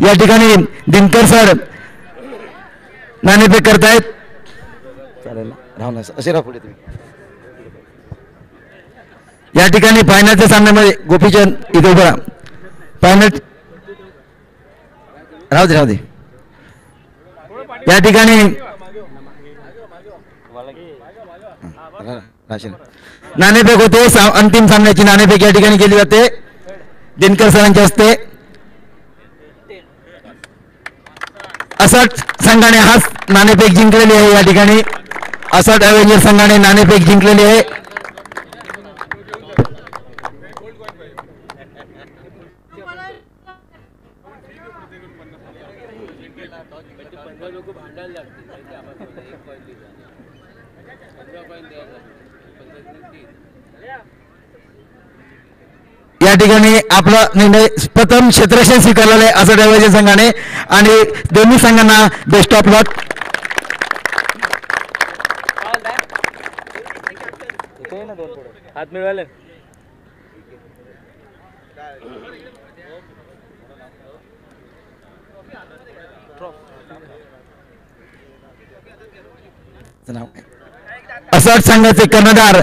या ठिकाणी दिनकर सर नाणेफेक करतायत. चालेल राहू असे राहा पुढे तुम्ही. या ठिकाणी फायनलच्या सामन्यामध्ये गोपीचंद इथे उभा फायनल राहू दे. या ठिकाणी नाणेफेक होते. अंतिम सामन्याची नाणेफेक या ठिकाणी केली जाते दिनकर सरांच्या हस्ते. असट संघाने हा नाणेफेक जिंकलेली आहे. या ठिकाणी असट अवेंजर संघाने नाणेफेक जिंकलेली आहे. या ठिकाणी आपला निर्णय प्रथम क्षेत्ररक्षण स्वीकारलेले आहे असं अवेंजर संघाने आणि दोन्ही संघांना बेस्ट ऑफ लक. हात मिळवाले. असट संघाचे कर्णधार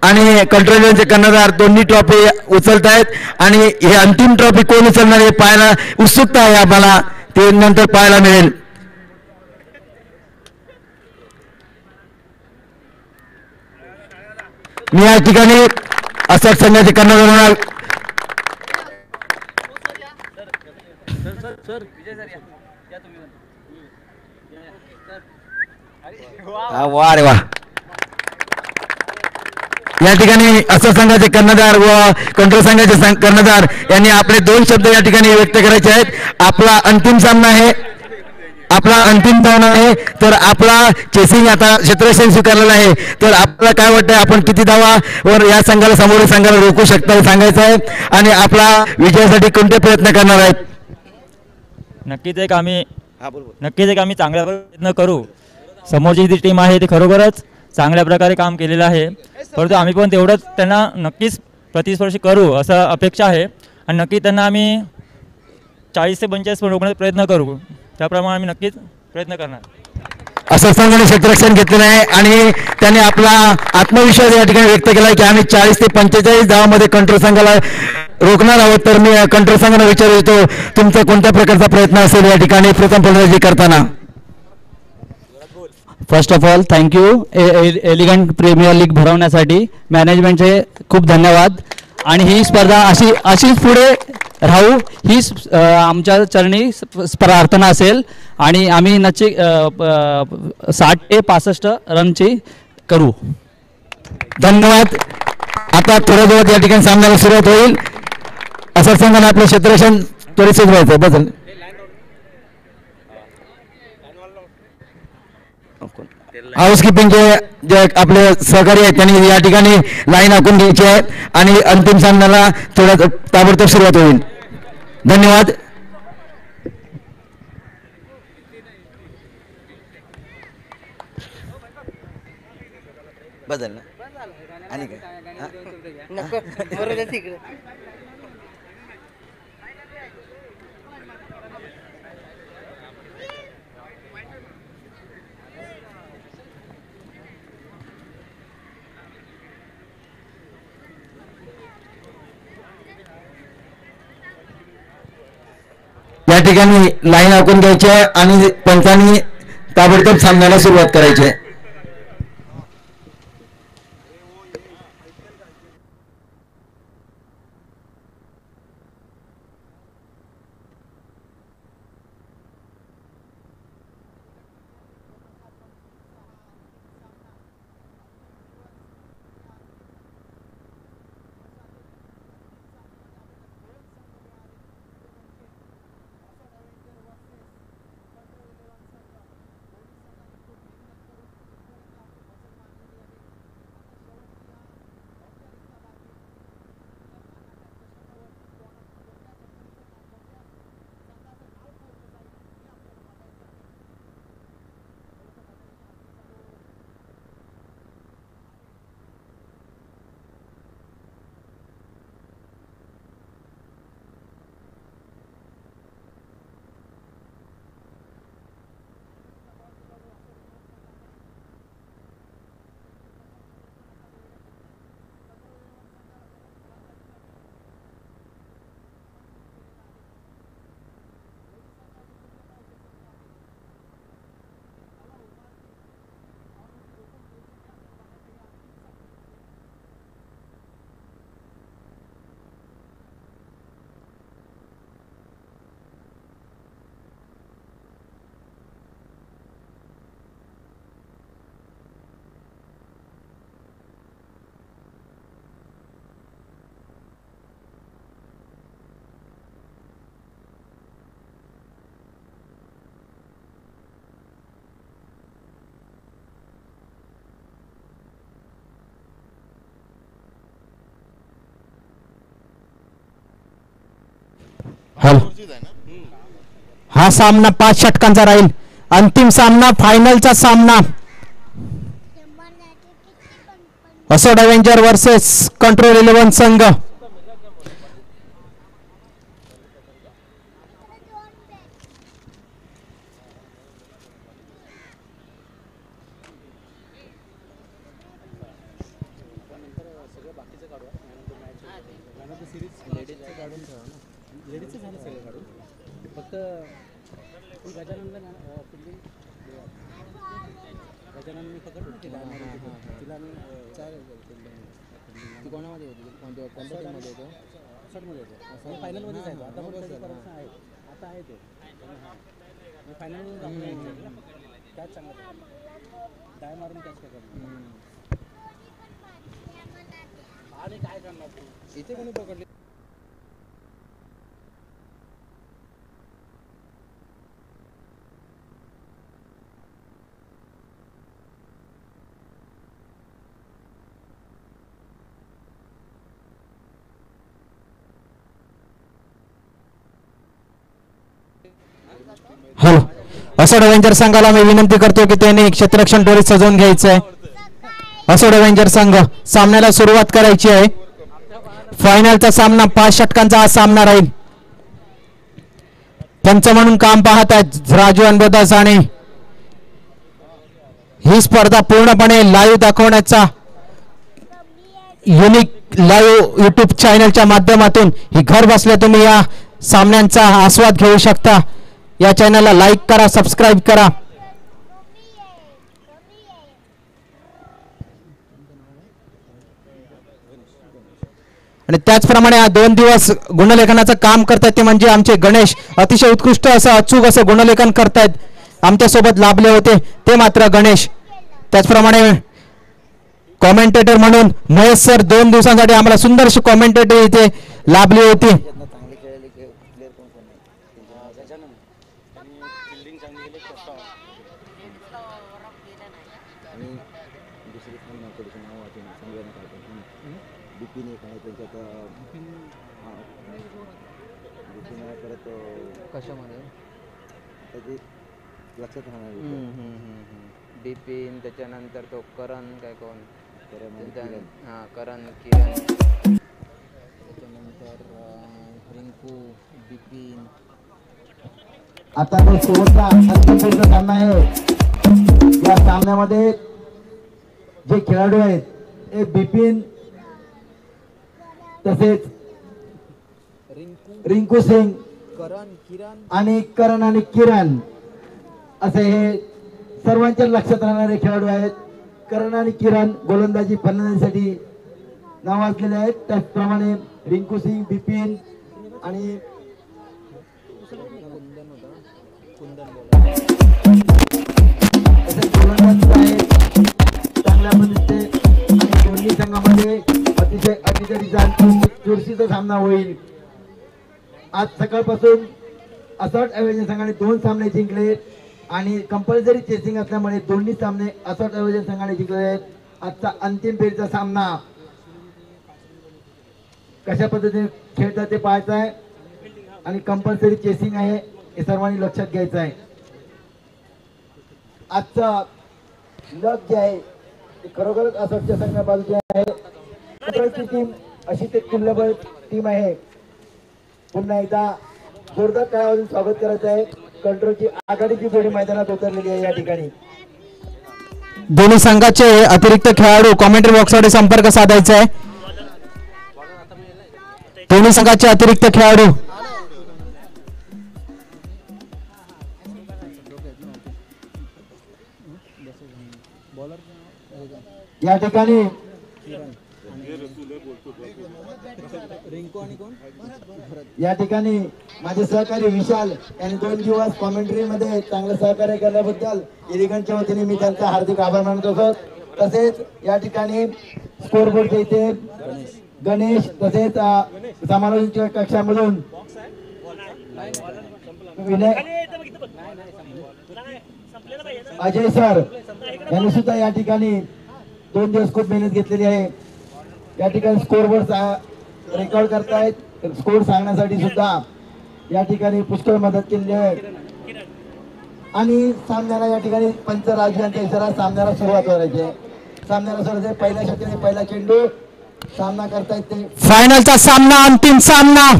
आणि कंट्रोलरचे कर्णधार दोन्ही ट्रॉफी उचलत आहेत आणि हे अंतिम ट्रॉफी कोण उचलणार हे पाहायला उत्सुकता आहे आम्हाला. ते नंतर पाहायला मिळेल. मी या ठिकाणी असट संघाचे कर्णधार होणार वा रे वा. या ठिकाणी असट संघाचे कर्णधार व कंट्रोल संघाचे कर्णधार यांनी आपले दोन शब्द या ठिकाणी व्यक्त करायचे आहेत. आपला अंतिम सामना आहे तर आपला चेसिंग आता क्षेत्ररक्षण स्वीकारलेला आहे. तर आपल्याला काय वाटतं आपण किती धावा वर या संघाला समोरील संघाला रोखू शकता हे सांगायचं आहे आणि आपला विजयासाठी कोणते प्रयत्न करणार आहेत. नक्कीच एक आम्ही चांगल्या प्रयत्न करू. समोरची जी टीम आहे ती खरोखरच चांगल्या प्रकारे काम केलेलं आहे परंतु आम्ही पण तेवढंच त्यांना नक्कीच प्रतिस्पर्शी करू असं अपेक्षा आहे आणि नक्की त्यांना आम्ही 40 ते 45 पण रोखण्याचा प्रयत्न करू. त्याप्रमाणे आम्ही नक्कीच प्रयत्न करणार. असं संघाने क्षेत्ररक्षण घेतलेलं आहे आणि त्याने आपला आत्मविश्वास या ठिकाणी व्यक्त केला की आम्ही 40 ते 45 धावामध्ये कंट्रोल संघाला रोखणार आहोत. तर मी कंट्रोल संघाला विचारू इच्छितो तुमचा कोणत्या प्रकारचा प्रयत्न असेल या ठिकाणी प्रथम फलंदाजी करताना. First of all thank you elegant premier league भरवण्यासाठी मॅनेजमेंटचे खूप धन्यवाद आणि ही स्पर्धा अशीच पुढे राहू हीच आमच्या चरणी प्रार्थना असेल आणि आम्ही नक्की 60 ते 65 रनची करू. धन्यवाद. आता थोड्या वेळात या ठिकाणी सामन्याला सुरुवात होईल. असं संघाने आपलं क्षेत्ररक्षण त्वरित सुरू बदल हाऊसकीपिंगचे जे आपले सहकारी आहेत त्यांनी या ठिकाणी लाईन आखून घ्यायची आहे आणि अंतिम सामन्याला थोड्या ताबडतोब सुरुवात होईल. धन्यवाद. बदल आणि काय या ठिकाणी लाईन आखून घ्यायची आहे आणि पंचांनी ताबडतोब सामन्याला सुरुवात करायची आहे. हॅलो, हा सामना 5 षटकांचा राहील. अंतिम सामना, फायनलचा सामना, असोड अवेंजर वर्सेस कंट्रोल 11 संघ. हॅलो, असोड अवेंजर संघाला मी विनंती करतो की त्यांनी क्षेत्ररक्षण डोरी सजवून घ्यायचं आहे. असोड अवेंजर संघ, सामन्याला सुरुवात करायची आहे. फायनलचा सामना, 5 षटकांचा हा सामना राहील. पंच म्हणून काम पाहत आहेत राजू अनबदास आणि ही स्पर्धा पूर्णपणे लाईव्ह दाखवण्याचा युनिक लाईव्ह युट्यूब चॅनलच्या माध्यमातून ही घर बसल्या तुम्ही या सामन्यांचा आस्वाद घेऊ शकता. या चॅनलला लाईक करा, सबस्क्राईब करा. आणि त्याचप्रमाणे हा 2 दिवस गुणलेखनाचं काम करतात ते म्हणजे आमचे गणेश अतिशय उत्कृष्ट असं अचूक असं गुणलेखन करतायत. आमच्यासोबत लाभले होते ते मात्र गणेश. त्याचप्रमाणे कॉमेंटेटर म्हणून महेश सर 2 दिवसांसाठी आम्हाला सुंदरशी कॉमेंटेटर इथे लाभली होती. बिपिन, त्याच्यानंतर तो करण, काय कोण करण, किरण, त्याच्यानंतर रिंकू, बिपिन. आता तो शेवटचा अंतिम फेरीचा सामना आहे. या सामन्यामध्ये जे खेळाडू आहेत ते बिपिन तसेच रिंकू सिंग, आणि करण आणि किरण असे हे सर्वांच्या लक्षात राहणारे खेळाडू आहेत. करण आणि किरण गोलंदाजी फलंदाजीसाठी नावाजलेले आहेत. त्याचप्रमाणे रिंकू सिंग, बिपिन आणि चांगल्या पद्धतीने आणि दोन्ही संघामध्ये अतिशय चुरशीचा सामना होईल. आज सकाळपासून असोट अवेंजर संघाने 2 सामने जिंकले आणि कंपल्सरी चेसिंग असल्यामुळे दोन्ही सामने असोट अवेंजर संघाने जिंकले आहेत. आजचा अंतिम फेरीचा सामना कशा पद्धतीने खेळतात ते पाहायचं आहे आणि कंपल्सरी चेसिंग आहे हे सर्वांनी लक्षात घ्यायचं आहे. आजचा लक जे आहे ते खरोखरच असोटच्या संघा बाजूचे आहे. टीम अशी ते तुल्यबळ टीम आहे. पुन्हा एकदा जोरदार टाळ्यांनी स्वागत करायचं आहे. कंट्रोलची आघाडीची जोडी मैदानात उतरलेली आहे. या ठिकाणी दोन्ही संघाचे अतिरिक्त खेळाडू कॉमेंट्री बॉक्समध्ये संपर्क साधायचा आहे. दोन्ही संघाचे अतिरिक्त खेळाडू या ठिकाणी माझे सहकारी विशाल यांनी 2 दिवस कॉमेंट्री मध्ये चांगलं सहकार्य केल्याबद्दल इलिगंटच्या वतीने मी त्यांचा हार्दिक आभार मानत होतो. तसेच या ठिकाणी स्कोरबोर्डच्या इथे गणेश तसेच समालोचन कक्षामधून विनय अजय सर यांनी सुद्धा या ठिकाणी 2 दिवस खूप मेहनत घेतलेली आहे. या ठिकाणी स्कोरबोर्ड रेकॉर्ड करतायत. स्कोर सांगण्यासाठी सुद्धा या ठिकाणी पुष्कळ मदत केलेली आहे आणि सामन्याला या ठिकाणी पंच राजू यांच्या इशारा सामन्याला सुरुवात करायची आहे. सामन्याला सुरुवात आहे. पहिल्या षटकाने पहिला चेंडू सामना करतायत ते फायनलचा सामना, अंतिम सामना.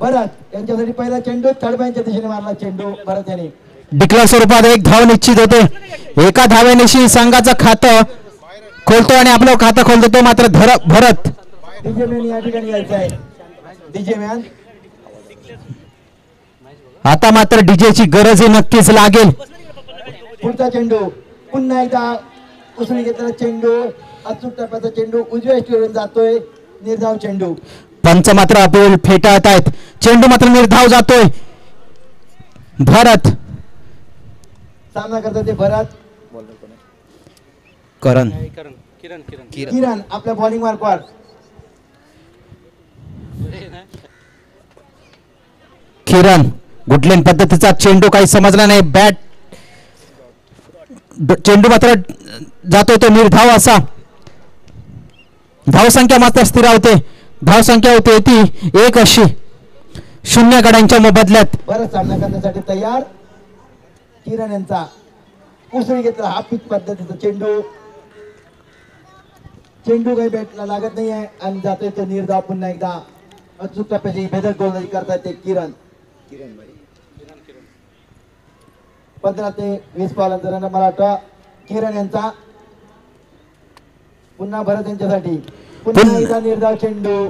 भरत यांच्यासाठी पहिला चेंडू तडब्यांच्या दिशेने मारला चेंडू भरत यांनी. डिक्लेअर स्वरूपात एक धाव निश्चित होते. एका धावेनिशी संघाचं खातं खोलतो आणि आपलं खातं खोलतो तो मात्र भरत. डीजे मॅन या ठिकाणी यायचं आहे. डीजे मॅन आता मात्र डीजेची गरज नक्कीच लागेल. पुढचा चेंडू पुन्हा एकदा उसळी घेतलेला चेंडू अचूक टप्प्याचा चेंडू उजव्या स्टेवरून जातोय. निर्धाव चेंडू. पंच मात्र अपील फेटाळत आहेत. चेंडू मात्र निर्धाव जातोय. भरत सामना करतात ते भरत. करण किरण आपल्या बॉलिंग मार्कवर. किरण गुडलेन पद्धतीचा चेंडू काही समजला नाही. बॅट चेंडू मात्र जातोय तो निर्धाव असा. धावसंख्या मात्र स्थिरावते. धावसंख्या होते ती 1 अशी 0 गड्यांच्या मोबदल्यात. बरं सामना करण्यासाठी तयार किरण यांचा. उसळी घेतला हा पिच पद्धतीचा चेंडू. चेंडू काही बॅटला लागत नाही आहे आणि जातोय तो निर्धाव. पुन्हा एकदा अचूक टप्प्याची भेदक गोलंदाजी करतायत ते किरण. 15 ते 20 बॉलांचा रन मला वाटतं किरण यांचा. पुन्हा भरत यांच्यासाठी पुन्हा एकदा निर्धाव चेंडू.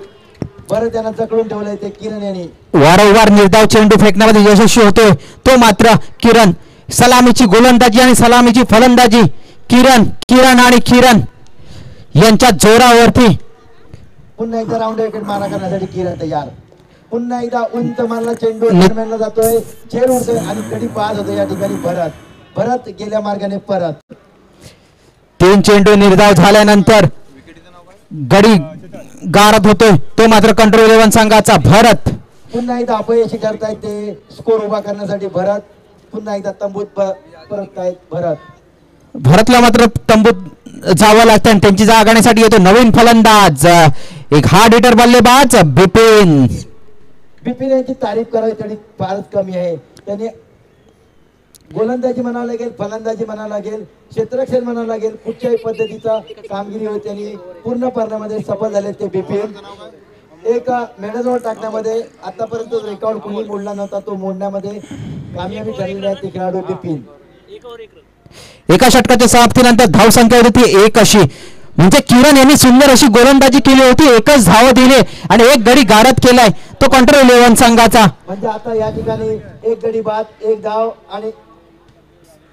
भरत यांना चकडून ठेवलंय ते किरण यांनी. वारंवार निर्धाव चेंडू फेकण्यामध्ये यशस्वी होतोय तो मात्र किरण. सलामीची गोलंदाजी आणि सलामीची फलंदाजी किरण आणि किरण यांच्या जोरावरती. पुन्हा एकदा राऊंड विकेट मारा करण्यासाठी किरण तयार. पुन्हा एकदा उंच मारला चेंडू दरम्यानला जातोय. चेर उडतोय आणि कडी पास होतोय या ठिकाणी भरत गेल्या मार्गाने परत. 3 चेंडू निर्धाव झाल्यानंतर गडी गारद होतोय तो मात्र कंट्रोल 11 संघाचा भरत. पुन्हा एकदा अपयशी करतायत ते स्कोर उभा करण्यासाठी भरत. पुन्हा एकदा तंबूत परततायत भरत. भरतला मात्र तंबूत जावं लागतं आणि त्यांची जागाण्यासाठी येतो नवीन फलंदाज. एक हार्ड हिटर बल्लेबाज बिपिन. बिपिन यांची तारीफ करावी तेवढी फारच कमी आहे. त्याने गोलंदाजी म्हणावं लागेल, फलंदाजी म्हणावं लागेल, क्षेत्ररक्षण म्हणावं लागेल, कुठच्याही पद्धतीचा कामगिरी होती त्यांनी पूर्ण करण्यामध्ये सफल झाले ते बिपिन. एक मेडलवर टाकण्यामध्ये आतापर्यंत रेकॉर्ड कोणी मोडला नव्हता तो मोडण्यामध्ये कामयाबी झालेली आहे ते खेळाडू बिपिन. एका षटकाच्या समाप्तीनंतर धावसंख्या होती 1 अशी. म्हणजे किरण यांनी सुंदर अशी गोलंदाजी केली होती. 1च धाव दिली आणि 1 गडी गारद केलाय तो कंट्रोल 11 संघाचा. म्हणजे आता या ठिकाणी 1 गडी बाद 1 धाव आणि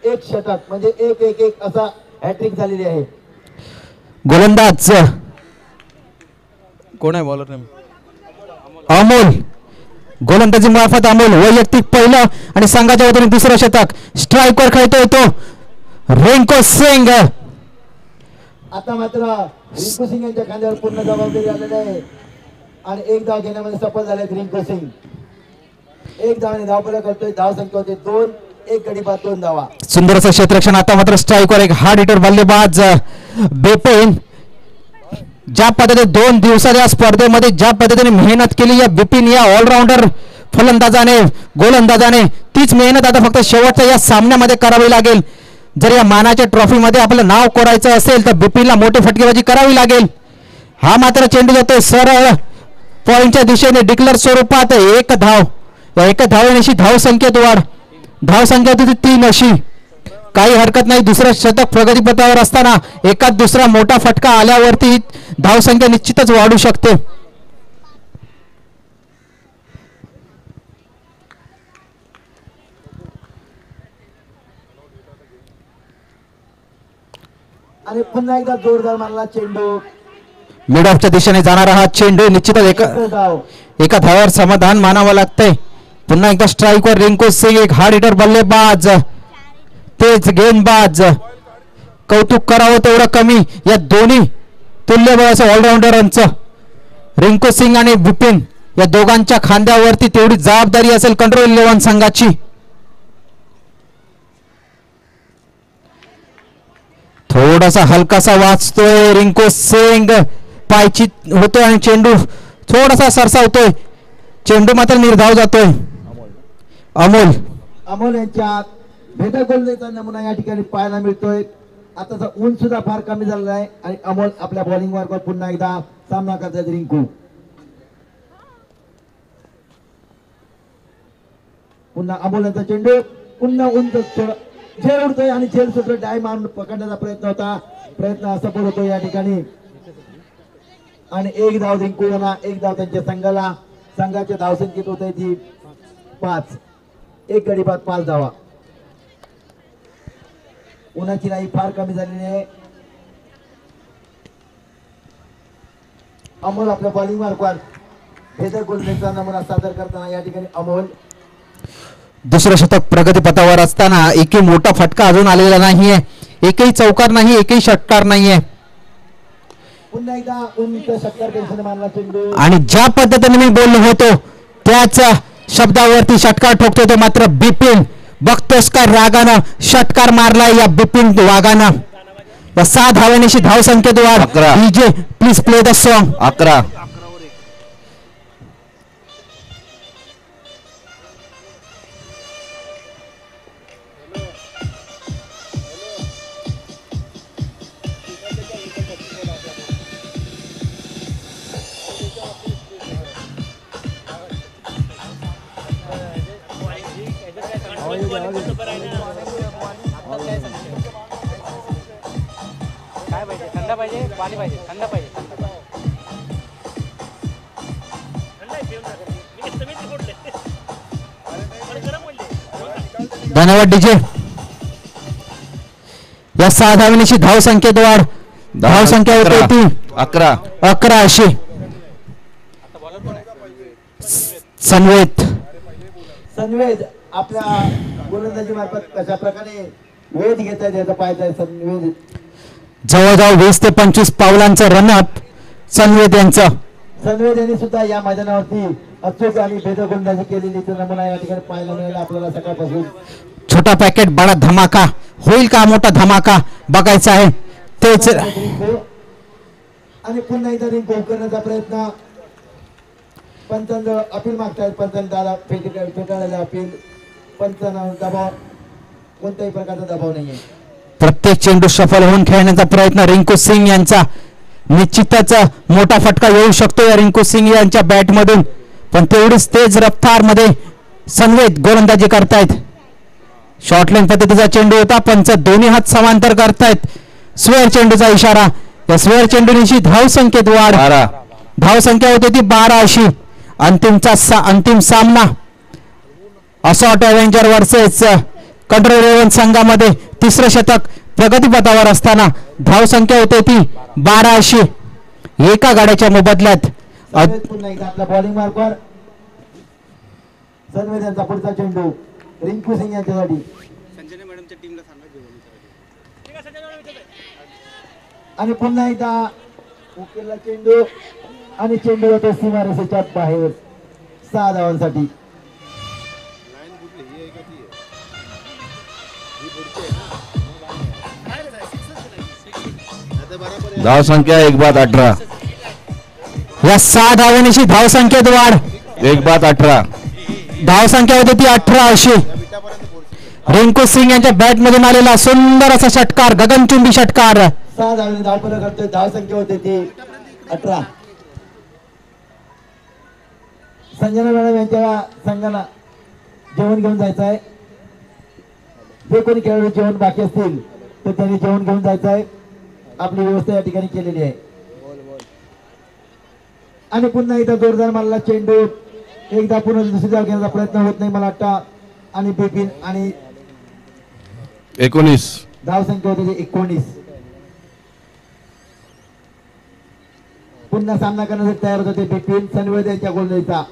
1 षटक म्हणजे 1-1-1 असा हॅट्रिक झालेली आहे. गोलंदाज कोण आहे बॉलर नेम? अमोल. गोलंदाजी मार्फत अमोल वैयक्तिक पहिलं आणि संघाच्या वतीने दुसरं षटक. स्ट्राईकवर खेळतोय तो रिंकू सिंग. आता मात्र रिंकू सिंग यांच्या खांद्यावर पूर्ण जबाबदारी आलेली आहे आणि 1 धाव घेण्यामध्ये सफल झाले रिंकू सिंग. 1 धावाने धावफलक करतोय. धाव संख्या होते 2. 1 गडी बाद 2 धावा. सुंदर असं क्षेत्ररक्षण. आता मात्र स्ट्राईकवर एक हार्ड हिटर बल्लेबाज बिपिन. ज्या पद्धतीने 2 दिवसाच्या स्पर्धेमध्ये ज्या पद्धतीने मेहनत केली या बिपिन या ऑलराऊंडर फलंदाजाने गोलंदाजाने तीच मेहनत आता फक्त शेवटच्या या सामन्यामध्ये करावी लागेल. जर या मानाच्या ट्रॉफीमध्ये आपलं नाव कोरायचं असेल तर बिपिनला मोठी फटकेबाजी करावी लागेल. हा मात्र चेंडू जातोय सरळ पॉइंटच्या दिशेने. डिक्लेअर स्वरूपात 1 धाव. या 1 धावेनिशी धावसंख्येत वाढ. धावसंख्या होती 3 अशी. काही हरकत नाही. दुसरं शतक प्रगतीपथावर असताना एकाच दुसरा मोठा फटका आल्यावरती धावसंख्या निश्चितच वाढू शकते. आणि पुन्हा एकदा जोरदार मारला चेंडू. मिड ऑफच्या दिशेने जाणारा हा चेंडू निश्चितच एका धावावर समाधान मानावं लागतंय. पुन्हा एकदा स्ट्राईकवर रिंकू सिंग. एक हार्ड हिटर बल्लेबाज तेच गेंदबाज. कौतुक करावं तेवढं कमी या दोन्ही तुल्यबळ असं ऑलराऊंडरांचं. रिंकू सिंग आणि बिपिन या दोघांच्या खांद्यावरती तेवढी जबाबदारी असेल कंट्रोल 11 संघाची. थोडासा हलकासा वाचतोय रिंकू सिंग. पायची होतोय आणि चेंडू थोडासा सरसावतोय. चेंडू मात्र निर्धाव जातोय. अमोल यांच्या भेदक गोलंदाजीचा नमुना या ठिकाणी पाहायला मिळतोय. आताचा ऊन सुद्धा फार कमी झालेला आहे आणि अमोल आपल्या बॉलिंग मार्फत पुन्हा एकदा सामना करतात. रिंकू पुन्हा अमोल यांचा चेंडू पुन्हा उंच झेल उडतोय आणि झेल सुद्धा डाय मारून पकडण्याचा प्रयत्न सफल होतो या ठिकाणी. आणि एक धाव रिंकू यांना, एक धाव त्यांच्या संघाचे धावसंख्येत होते ती 5. एक गडी बाद 5 धावा. उन्हाची नाही फार कमी झालेली आहे. अमोल आपल्या बॉलिंग मार्फत भेदक गोलंदाजीचा नमुना सादर करताना या ठिकाणी अमोल दुसरं शतक प्रगतीपथावर असताना एकही मोठा फटका अजून आलेला नाहीये, एकही चौकार नाही, एकही षटकार नाहीये. पुन्हा एकदा उंच षटकार पेन्शन मारला चेंडू आणि ज्या पद्धतीने मी बोललो होतो त्याच शब्दावरती षटकार ठोकतो तो मात्र बिपिन. बघतोस का रागानं षटकार मारलाय या बिपिन वाघानं. 6 धावांची धाव संख्येत वाढ. 11. DJ please play the song. 11. काय पाहिजे? थंड पाहिजे, पाणी पाहिजे, थंड पाहिजे. धन्यवाद डीजे. या 6 धावांची धाव संख्येत वाढ. धाव संख्या होती ती 11 अशी. सनवेद आपल्या गोलंदाजी मार्फत कशा प्रकारे वेध घेत आहेत याचा पाहायचा. सनवेद जवळजवळ 20 ते 25 पावलांचं रनअप सनवेद यांचं. सनवेद यांनी सुद्धा या मैदानावरती अचूक आणि भेदक गोलंदाजी केलेली नमुना या ठिकाणी पाहायला मिळाला आपल्याला सकाळपासून. छोटा पॅकेट बडा धमाका होईल का मोठा धमाका बघायचा आहे तेच. आणि पुन्हा एकदा रिंकू करण्याचा प्रयत्न. पंचांना अपील मागतायत. पंचांना दादा फेटाळलेला अपील. पंचांना दबाव, कोणत्याही प्रकारचा दबाव नाहीये. प्रत्येक चेंडू सफल होऊन खेळण्याचा प्रयत्न रिंकू सिंग यांचा. निश्चितच मोठा फटका येऊ शकतो या रिंकू सिंग यांच्या बॅट मधून, पण तेवढीच तेज रफ्तार मध्ये सनवेद गोलंदाजी करतायत. शॉर्टलाईन पद्धतीचा चेंडू होता. पंच दोन्ही हात समांतर करतायत. स्वेअर चेंडूचा इशारा. या स्वेअर चेंडूची धाव संख्येत वाढ. धाव संख्या होती ती 12 अशी. अंतिम सामना असॉट एव्हेंजर वर्सेस कंट्रोल रेवन संघामध्ये तिसरं शतक प्रगतीपथावर असताना धाव संख्या होते ती 12 अशी. एका गाड्याच्या मोबदल्यात पुन्हा एकदा आपल्या बॉलिंग मार्फत सनवेद यांचा पुढचा चेंडू रिंकू सिंग यांच्यासाठी. आणि पुन्हा एकदा उकेलला चेंडू आणि चेंडू होतो सीमारेषेच्या बाहेर 6 धावांसाठी. धाव संख्या 1 बाद 18. या 6 धावांची धाव संख्येत वाढ. 1 बाद 18. धाव संख्या होती ती 18 अशी. रिंकू सिंग यांच्या बॅट मधून आलेला सुंदर असा षटकार, गगनचुंबी षटकार. 6 धावांनी धावपणा करतोय. धाव संख्या होते ती 18. संजना मॅडम यांच्या संघाला जेवण घेऊन जायचं आहे. जे कोणी खेळाडू जेवण बाकी असतील तर त्यांनी जेवण घेऊन जायचं आहे. आपली व्यवस्था या ठिकाणी केलेली आहे. आणि पुन्हा एकदा जोरदार मारला चेंडू. एकदा पुन्हा दुसरी जागा घेण्याचा प्रयत्न होत नाही मला वाटतं. आणि बिपिन आणि 19. धाव संख्या होती 19. पुन्हा सामना करण्यासाठी तयार होते बिपिन. सनवेद यांच्या गोलंदाजीचा.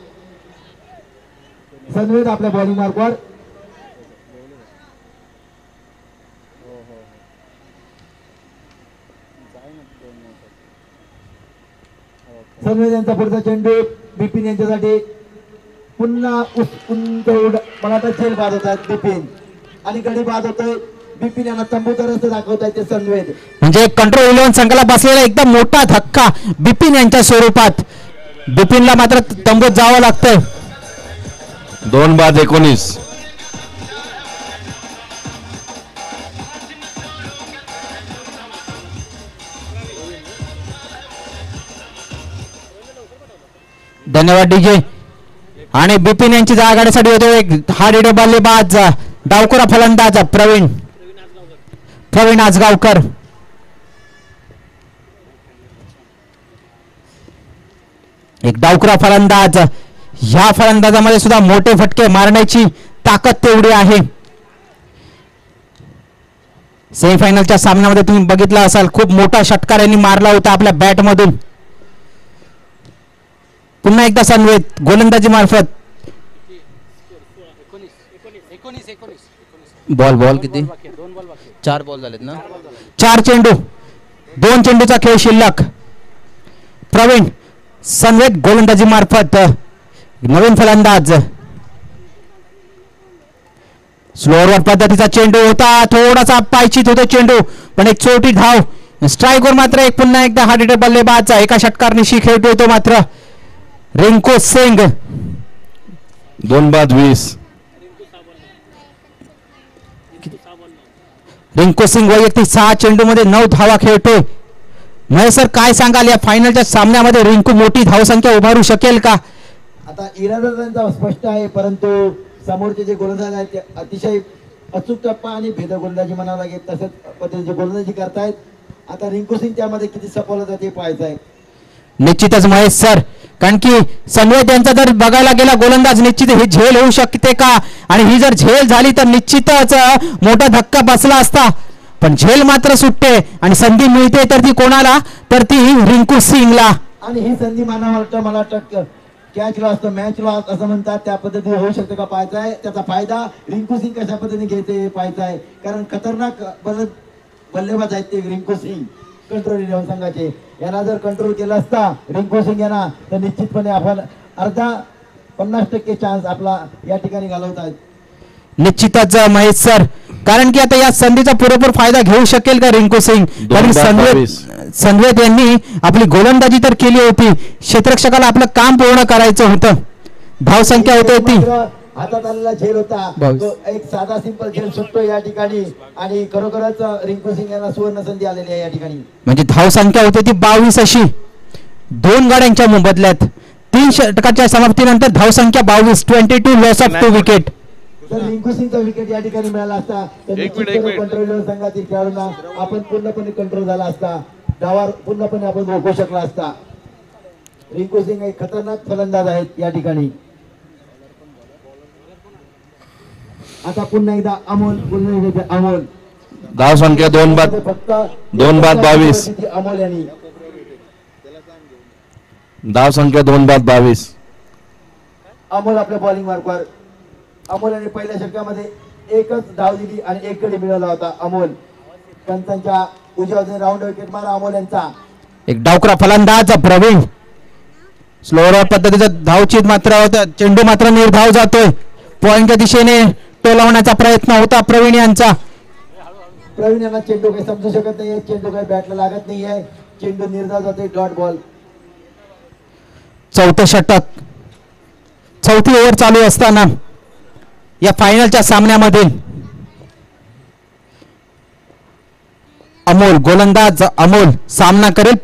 सनवेद आपल्या बॉलिंग मार्फत सनवेद यांचा पुढचा चेंडू बिपिन यांच्यासाठी. पुन्हा उंच मला वाटतं झेल बाद होत आहेत बिपिन आणि गडी बाद होतोय. बिपिन यांना तंबूचा रस्ता दाखवताय ते सनवेद. म्हणजे कंट्रोल 11 संघाला बसलेला एकदम मोठा धक्का बिपिन यांच्या स्वरूपात. बिपिनला मात्र तंबूत जावं लागतंय. 2-19. धन्यवाद डीजे. आणि बिपिन यांची जागाड्यासाठी होतो एक हार्ड बल्लेबाज डावखुरा फलंदाज प्रवीण आजगावकर. एक डावखुरा फलंदाज. ह्या फलंदाजामध्ये सुद्धा मोठे फटके मारण्याची ताकद तेवढी आहे. सेमीफायनलच्या सामन्यामध्ये तुम्ही बघितला असाल खूप मोठा षटकार यांनी मारला होता आपल्या बॅट मधून. पुन्हा एकदा सनवेत गोलंदाजी मार्फत बॉल किती 4 बॉल झालेत ना. 4 चेंडू 2 चेंडूचा खेळ शिल्लक. प्रवीण सनवेत गोलंदाजी मार्फत नवीन फलंदाज. स्लोअरवर पद्धतीचा चेंडू होता. थोडासा पायचीत होतो चेंडू पण एक छोटी धाव. स्ट्राईकवर मात्र एक पुन्हा एकदा हार्ड हिटर बल्लेबाज एका षटकारनिशी खेळतो येतो मात्र रिंकू सिंग. 2-20. रिंकू सिंग वैयक्तिक 6 चेंडू मध्ये 9 धावा खेळतोय. महेश सर काय सांगाल या फायनलच्या सामन्यामध्ये रिंकू मोठी धावसंख्या उभारू शकेल का? आता इरादा त्यांचा स्पष्ट आहे परंतु समोरचे जे गोलंदाज आहेत ते अतिशय अचूक टप्पा आणि भेद गोलंदाजी म्हणावं लागेल तसंच पद्धतीची गोलंदाजी करतायत. आता रिंकू सिंग त्यामध्ये किती सफल होतात ते पाहायचं आहे. निश्चितच महेश सर कारण की सनवेत यांचा जर बघायला गेला गोलंदाज निश्चित ही झेल होऊ शकते का आणि ही जर झेल झाली तर निश्चितच मोठा धक्का बसला असता. पण झेल मात्र सुटते आणि संधी मिळते तर ती कोणाला तर ती रिंकू सिंगला. आणि ही संधी मला वाटतं कॅच लॉस तर मॅच लॉस असं म्हणतात त्या पद्धतीने होऊ शकतं का पाहायचं आहे. त्याचा फायदा रिंकू सिंग कशा पद्धतीने घेते हे पाहायचं आहे कारण खतरनाक बल्लेबाज आहेत ते रिंकू सिंग कंट्रोल 11 संघाचे. यांना जर कंट्रोल केला असता रिंकू सिंग यांना तर निश्चितपणे आपण 50% चान्स आपला या ठिकाणी घालवतात. निश्चितच महेश सर कारण की आता या संधीचा पुरेपूर फायदा घेऊ शकेल का रिंकू सिंग. कारण सनवेत यांनी आपली गोलंदाजी तर केली होती. क्षेत्ररक्षकाला आपलं काम पूर्ण करायचं होतं. धावसंख्या होती ती हातात आलेला झेल होता तो एक साधा सिंपल झेल सुटतो या ठिकाणी आणि खरोखरच रिंकू सिंग यांना सुवर्ण संधी आलेली आहे या ठिकाणी. म्हणजे धावसंख्या होती ती 22 अशी 2 गाड्यांच्या मोबदल्यात 3 षटकाच्या समाप्तीनंतर धावसंख्या 22 22 लॉस ऑफ 2 विकेट. जर रिंकू सिंगचा विकेट या ठिकाणी मिळाला असता तर कंट्रोल संघातील खेळाडूंना आपण पूर्णपणे कंट्रोल झाला असता. डावावर पूर्णपणे आपण रोखू शकला असता. रिंकू सिंग एक खतरनाक फलंदाज आहेत या ठिकाणी. आता पुन्हा एकदा अमोल धाव संख्या 2-22. अमोल यांनी धाव संख्या 2-22. अमोल आपल्या बॉलिंग मार्कवर. अमोल यांनी पहिल्या षटकामध्ये एकच धाव दिली आणि 1 गडी मिळवला होता. अमोल पंचांच्या उजव्या बाजूने राऊंड विकेट मारा अमोल यांचा. एक डावखुरा फलंदाज प्रवीण स्लोअर पद्धतीचा धावचीत मात्र होता. चेंडू मात्र निर्धाव जातोय. पॉइंटच्या दिशेने टोलावण्याचा प्रयत्न होता प्रवीण यांचा. प्रवीण यांना चेंडू काही समजू शकत नाहीये. चेंडू काही बॅटला लागत नाहीये. चेंडू निर्धाव जातोय. Dot ball. 4थं षटक 4थी ओव्हर चालू असताना या फायनलच्या सामन्यामध्ये अमोल गोलंदाज अमोल सामना करेल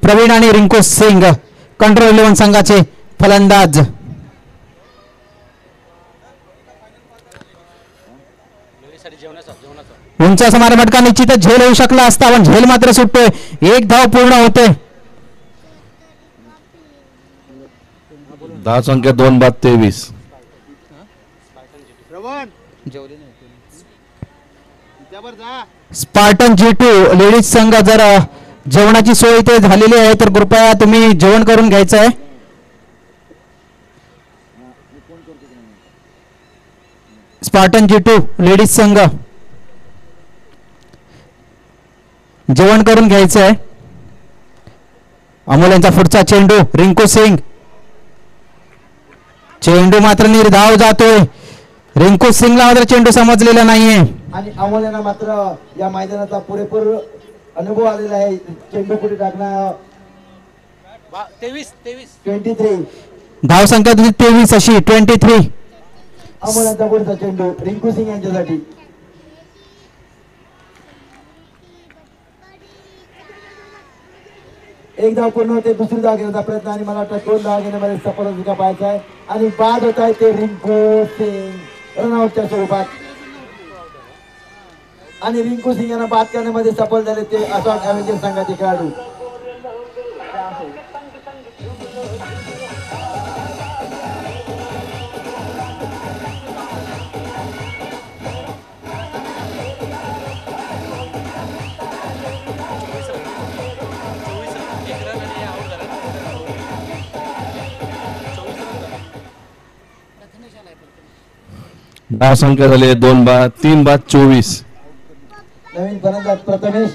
प्रवीण आणि रिंकू सिंग कंट्रोल 11 संघाचे फलंदाज. उंच समार फटका निश्चितच झेल होऊ शकला असता पण झेल मात्र सुटतोय. 1 धाव पूर्ण होते. धाव संख्या 2-23. स्पार्टन G2 लेडीज संघ जर जेवणाची सोय इथे झालेली आहे तर कृपया तुम्ही जेवण करून घ्यायचं आहे. स्पार्टन G2 लेडीज संघ जेवण करून घ्यायचं आहे. अमोल यांचा पुढचा चेंडू रिंकू सिंग. चेंडू मात्र निर्धाव जातोय. रिंकू सिंगला मात्र चेंडू समजलेला नाहीये आणि अमोल यांना मात्र या मैदानाचा पुरेपूर अनुभव आलेला आहे. चेंडू कुठे टाकणार 23 धाव संख्या 23 अशी 23. अमोल यांचा पुढचा चेंडू रिंकू सिंग यांच्यासाठी. एक धाव पूर्ण होते, दुसरी धाव घेण्याचा प्रयत्न आणि मला वाटतं 2 धाव घेण्यामध्ये सफल होईल का पाहायचा आहे. आणि बाद होत आहे ते रिंकू सिंग रनआउटच्या स्वरूपात. आणि रिंकू सिंग यांना बाद करण्यामध्ये सफल झाले ते असॉल्ट अव्हेंजर संघाचे खेळाडू. धाव संख्या झाली 2 बाद 3 बाद 24. नवीन फलंदाज प्रथमेश.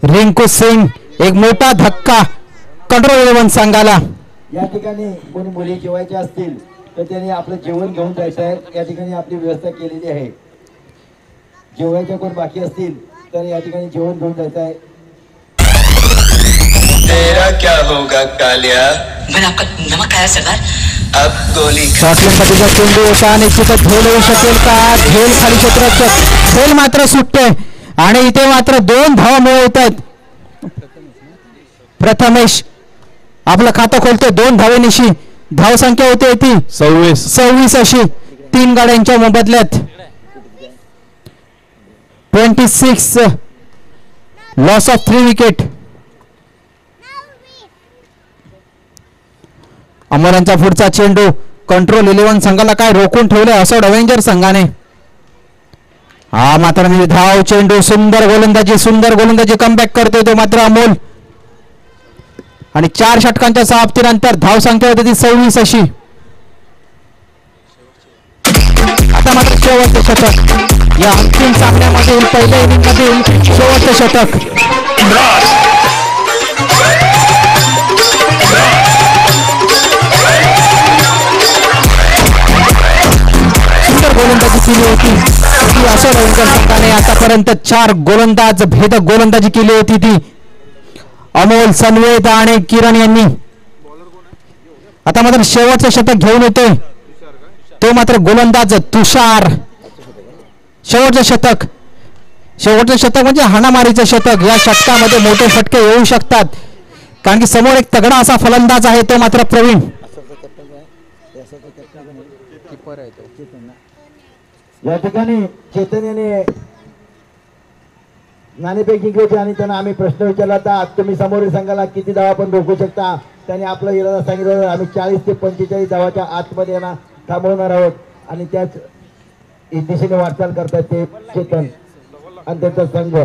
रिंकू सिंग एक मोठा धक्का कंट्रोल 11 संघाला. या ठिकाणी कोणी मुली जेवायचे असतील तर त्यांनी आपलं जेवण घेऊन जायचं आहे. या ठिकाणी आपली व्यवस्था केलेली आहे. जेवायच्या कोण बाकी असतील तर या ठिकाणी जेवण घेऊन जायचं आहे. तेरा क्या होगा कालिया, मैंने आपका नमक खाया सरदार. अब गोली शॉटलंपतीचा चेंडू होता आणि तिथं झेल होऊ शकेल का. झेल खाली क्षेत्ररक्षक झेल मात्र सुटते आणि इथे मात्र 2 धावा मिळवत आहेत. प्रथमेश आपलं खातं खोलते 2 धावेनिशी. धाव संख्या होते ती 26 अशी 3 गाड्यांच्या मोबदल्यात. 26 लॉस ऑफ 3 विकेट. अमरांचा पुढचा चेंडू कंट्रोल 11 संघाला काय रोखून ठेवले असोड अव्हेंजर संघाने. हा मात्र धाव चेंडू सुंदर गोलंदाजी कमबॅक करतोय तो मात्र अमोल. आणि 4 षटकांच्या समाप्तीनंतर धाव संख्या होती ती 26 अशी. आता मात्र शेवटचं शतक या अंतिम सामन्यामधील पहिल्या इनिंग मधील शेवटचं शतक. गोलंदाजी केली होती ती असोड अव्हेंजर संघाने. आतापर्यंत 4 गोलंदाज भेदक गोलंदाजी केली होती ती अमोल, सनवेद आणि किरण यांनी. आता मात्र शेवटचं शतक घेऊन येतोय तो मात्र गोलंदाज तुषार. शेवटचं शतक म्हणजे हाणामारीचं शतक. या षटकामध्ये मोठे फटके येऊ शकतात कारण की समोर एक तगडा असा फलंदाज आहे तो मात्र प्रवीण. या ठिकाणी चेतन याने नाणेफेक जिंकली होती आणि त्यांना आम्ही प्रश्न विचारला होता तुम्ही समोरील संघाला किती धावा पण रोखू शकता. त्याने आपलं इरादा सांगितलं आम्ही 40 ते 45 धावाच्या आतमध्ये यांना थांबवणार आहोत. आणि त्याच दिशेने वाटचाल करतात ते चेतन आणि त्यांचा संघ.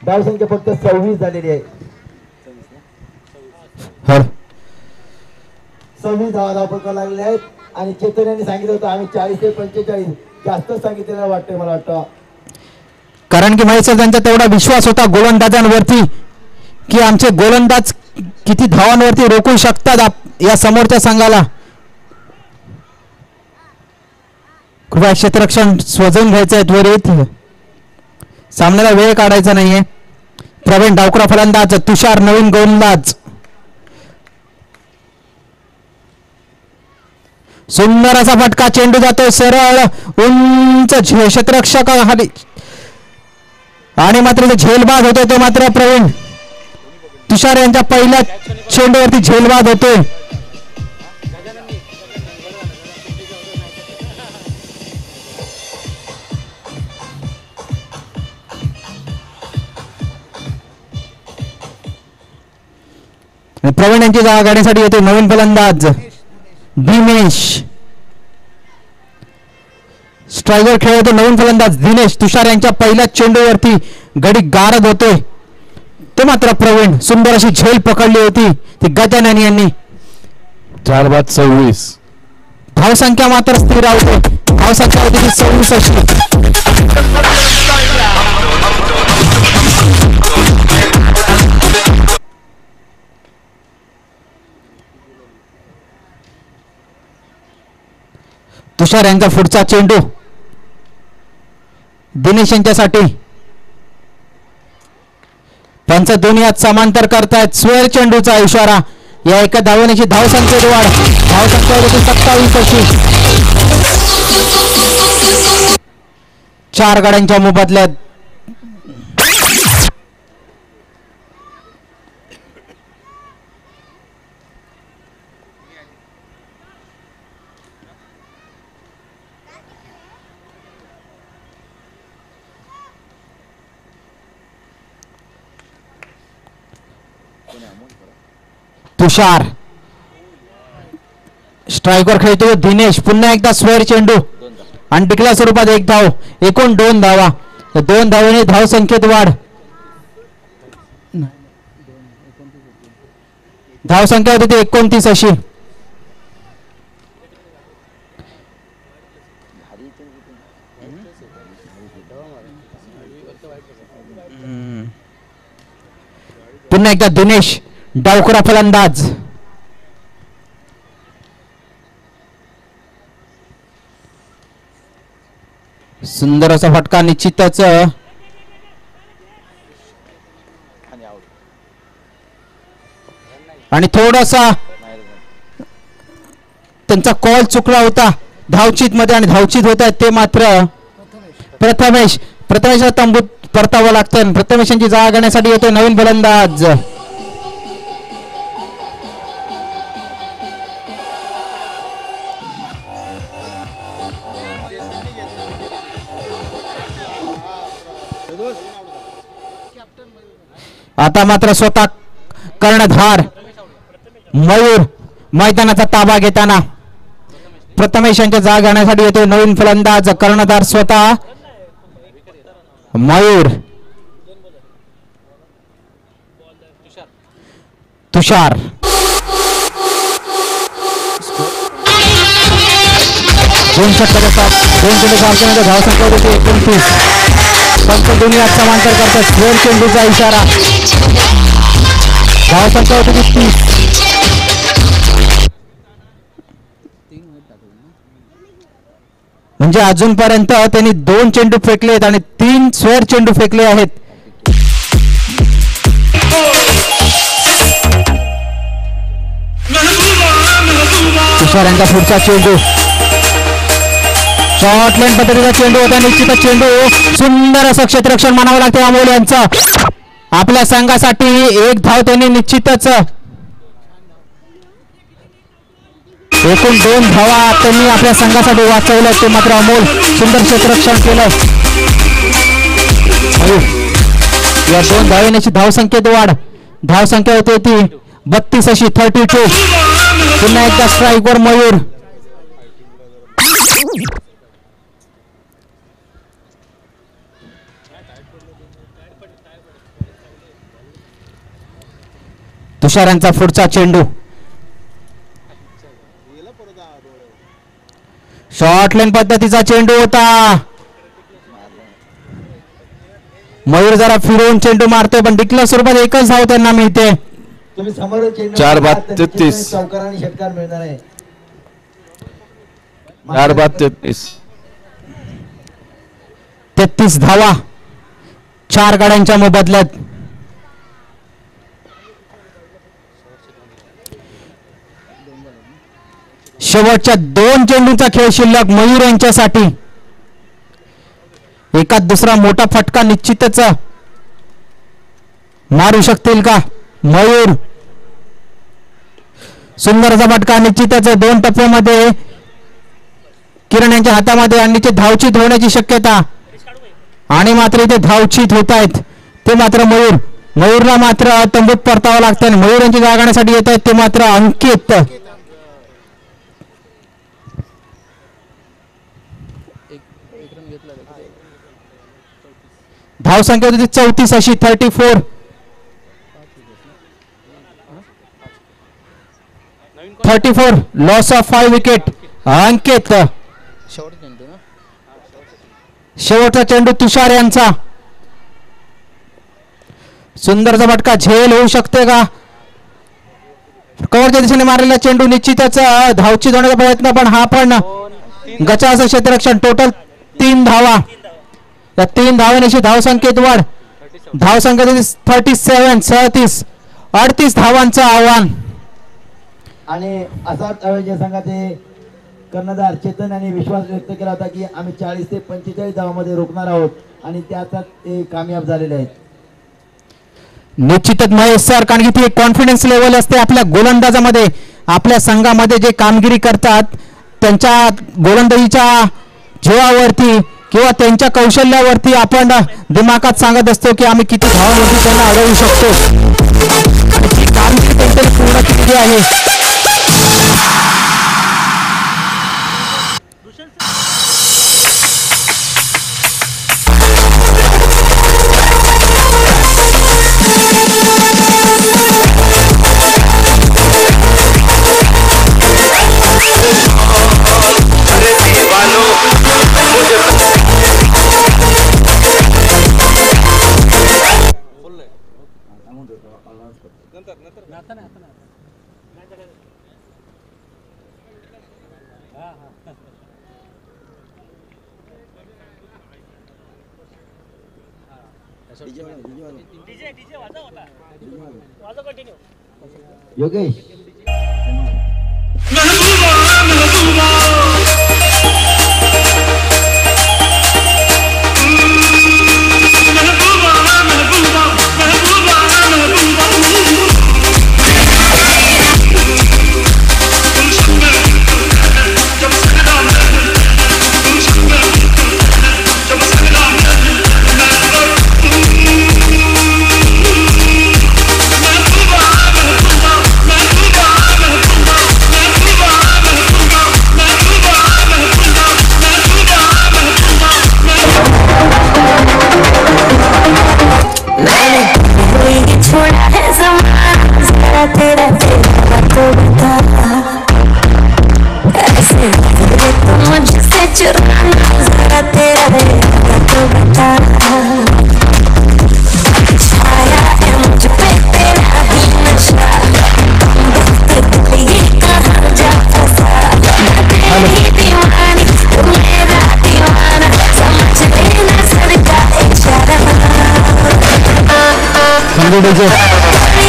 धावसंख्या फक्त 26 झालेली आहे. 26 धावा पकडा लागले आहेत. आणि चेतन यांनी सांगितलं होतं आम्ही 40 ते 45 जास्त सांगितलेलं वाटतंय मला वाटतं. कारण की महेश त्यांचा तेवढा विश्वास होता गोलंदाजांवरती की आमचे गोलंदाज किती धावांवरती रोखू शकतात या समोरच्या संघाला. कृपया क्षेत्ररक्षण स्वजून घ्यायचं आहे त्वरित. सामन्याला वेळ काढायचा नाहीये. प्रवीण डावखुरा फलंदाज, तुषार नवीन गोलंदाज. सुंदर असा फटका चेंडू जातो सरळ उंच क्षेत्ररक्षक खाली आणि मात्र झेलबाद होतोय तो मात्र प्रवीण. तुषार यांच्या पहिल्या चेंडूवरती झेलबाद होतोय. प्रवीण यांची जागा गाडीसाठी येते नवीन फलंदाज दिनेश. स्ट्रायकर खेळतो नवीन फलंदाज दिनेश. तुषार यांच्या पहिल्या चेंडूवरती गडी गारद होतोय तो मात्र प्रवीण. सुंदर अशी झेल पकडली होती ती गजानन यांनी. 4 बाद 26. धावसंख्या मात्र स्थिर राहते. धावसंख्या होती ती 26 अशी. तुषार यांचा पुढचा चेंडू दिनेश यांच्यासाठी. पंच दोन्ही हात समांतर करतायत. स्वेर चेंडूचा इशारा या एका धावण्याची धावसंख्येत वाढ. धावसंख्या होती 27 अशी. 4 गाड्यांच्या मोबदल्यात तुषार स्ट्रायकर खेळतो. दिनेश पुन्हा एकदा स्क्वेअर चेंडू आणि टिकल्या स्वरूपात 1 धाव. एकूण 2 धावा. 2 धावेने धावसंख्येत वाढ. धावसंख्या होती ती 29 अशी. पुन्हा एकदा दिनेश डावखुरा फलंदाज. सुंदर असा फटका निश्चितच. आणि थोडासा त्यांचा कॉल चुकला होता धावचीत मध्ये आणि धावचीत होत आहेत ते मात्र प्रथमेश तंबूत परतावं लागतं. प्रथमेशांची जागा घेण्यासाठी येतो नवीन फलंदाज. आता मात्र स्वतः कर्णधार मयूर मैदानाचा ताबा घेताना प्रथमेशांच्या जागा घेण्यासाठी येतो नवीन फलंदाज. कर्णधार स्वतः मयूर. तुषार 2 षटकार असतात. 2 चेंडू धावताना धावसंख्या होती 29. पंच दोन्ही हात समांतर करतात. स्क्वेअर चेंडूचा इशारा. धावसंख्या होती 30. म्हणजे अजूनपर्यंत त्यांनी 2 चेंडू फेकलेत आणि 3 स्क्वेअर चेंडू फेकले आहेत. तुषार यांचा पुढचा चेंडू शॉर्ट लाईन पद्धतीचा चेंडू होता. निश्चितच चेंडू सुंदर असं क्षेत्ररक्षण मानावं लागते अमोल यांचं. आपल्या संघासाठी 1 धाव त्यांनी निश्चितच. एकूण 2 धावा त्यांनी आपल्या संघासाठी वाचवल्या. ते मात्र अमोल सुंदर क्षेत्ररक्षण केलं. या 2 धावेची धावसंख्येत वाढ. धावसंख्या होते ती 32 अशी 32. पुन्हा एकदा स्ट्राईकवर मयूर. तुषार यांचा पुढचा चेंडू शॉर्ट लाईन पद्धतीचा चेंडू होता. मयूर जरा फिरवून चेंडू मारतोय पण टिकल्या स्वरूपात 1च धाव त्यांना मिळते. 4 बाद 33. 4 बाद 33. 33 धावा 4 गाड्यांच्या मोबदल्यात. शेवटच्या 2 चेंडूंचा खेळ शिल्लक मयूर यांच्यासाठी. एकात दुसरा मोठा फटका निश्चितच मारू शकतील का मयूर. सुंदरचा फटका निश्चितच 2 टप्प्यामध्ये किरण यांच्या हातामध्ये आणि ते धावचीत होण्याची शक्यता. आणि मात्र इथे धावचीत होत आहेत ते मात्र मयूरला मात्र तंबूत परतावं लागतं. आणि मयूर यांची जागा घेण्यासाठी येत आहेत ते मात्र अंकित. धावसंख्या होती 34 अशी 34. Loss of 5 wicket. अंकित शेवटचा चेंडू तुषार यांचा. सुंदरचा फटका झेल होऊ शकते का. कव्हरच्या दिशेने मारलेला चेंडू निश्चितच धावचीत होण्याचा प्रयत्न पण हा पण गचाचं क्षेत्ररक्षण. टोटल 3 धावा. या 3 धावांची धावसंख्येत वाढ. धावसंख्या 37 37 38 धावांचं आव्हान. आणि असाच आयोजन संघाचे कर्णधार चेतन यांनी विश्वास व्यक्त केला होता की आम्ही 40 ते 45 धावांमध्ये रोखणार आहोत आणि त्यात ते कामयाब झालेले आहेत. निश्चितच महेश सर, कारण की ती एक कॉन्फिडन्स लेवल असते आपल्या गोलंदाजामध्ये, आपल्या संघामध्ये जे कामगिरी करतात त्यांच्या गोलंदाजीच्या जीवावरती किंवा त्यांच्या कौशल्यावरती आपण दिमागात सांगत असतो की आम्ही किती धावांमध्ये त्यांना अडवू शकतो आणि ती कामगिरी त्यांच्याकडे पूर्ण केली आहे. योगेश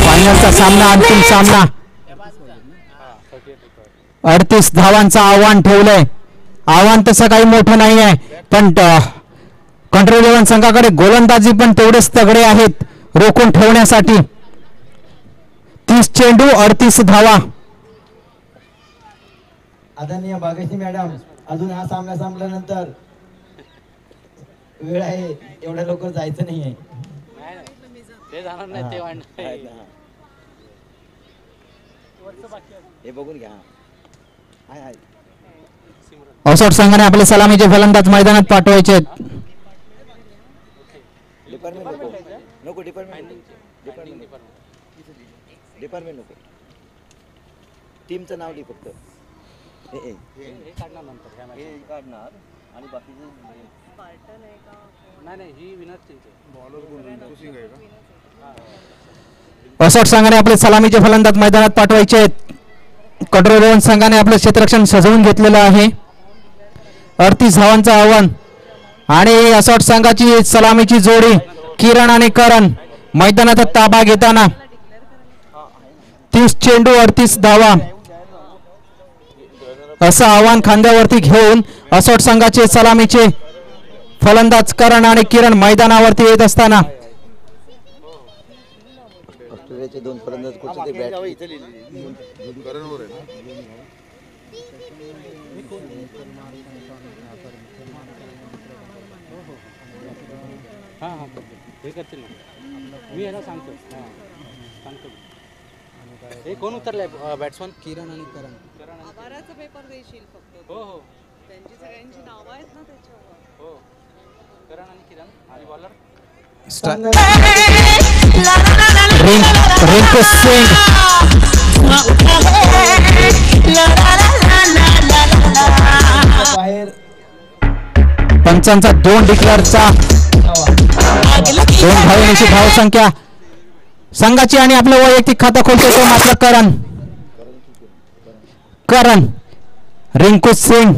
फायनलचा सामना, अंतिम सामना, 38 धावांचं आव्हान ठेवलंय. आव्हान तसं काही मोठं नाही आहे, पण कंट्रोल 11 संघाकडे गोलंदाजी पण तेवढेच तगडे आहेत रोखून ठेवण्यासाठी. 30 चेंडू 38 धावा. आदरणीय भाग्यश्री मॅडम, अजून हा सामना संपल्यानंतर वेळ आहे, एवढ्या लवकर जायचं नाही आहे. औसट संघाने आपले सलामीचे फलंदाज मैदानात पाठवायचे आहेत. टीमचं नाव लिह फक्त. औसट संघाने आपले सलामीचे फलंदाज मैदानात पाठवायचे आहेत. कंट्रोल 11 संघाने आपलं क्षेत्ररक्षण सजवून घेतलेलं आहे. 38 धावांचं आव्हान आणि औसट संघाची सलामीची जोडी किरण आणि करण मैदानात ताबा घेताना. 30 चेंडू 38 धावा असं आव्हान खांद्यावरती घेऊन औसट संघाचे सलामीचे फलंदाज करण आणि किरण मैदानावरती येत असताना ऑस्ट्रेलियाचे दोन फलंदाज कुठे ते बॅट हे करतील ना, मी याला सांगतो. हे कोण उतरलाय बॅट्समन? किरण आणि करण. आभाराचा पेपर देशील फक्त. हो हो, त्यांची सगळ्यांची नावं आहेत ना त्याच्यावर. हो, करण आणि किरण आणि बॉलर रिंकू सिंग. पंचांचा 2 डिक्लेअरचा 2 धावांची धावसंख्या संघाची आणि आपलं वैयक्तिक खातं खोलतो तो मात्र करण. रिंकू सिंग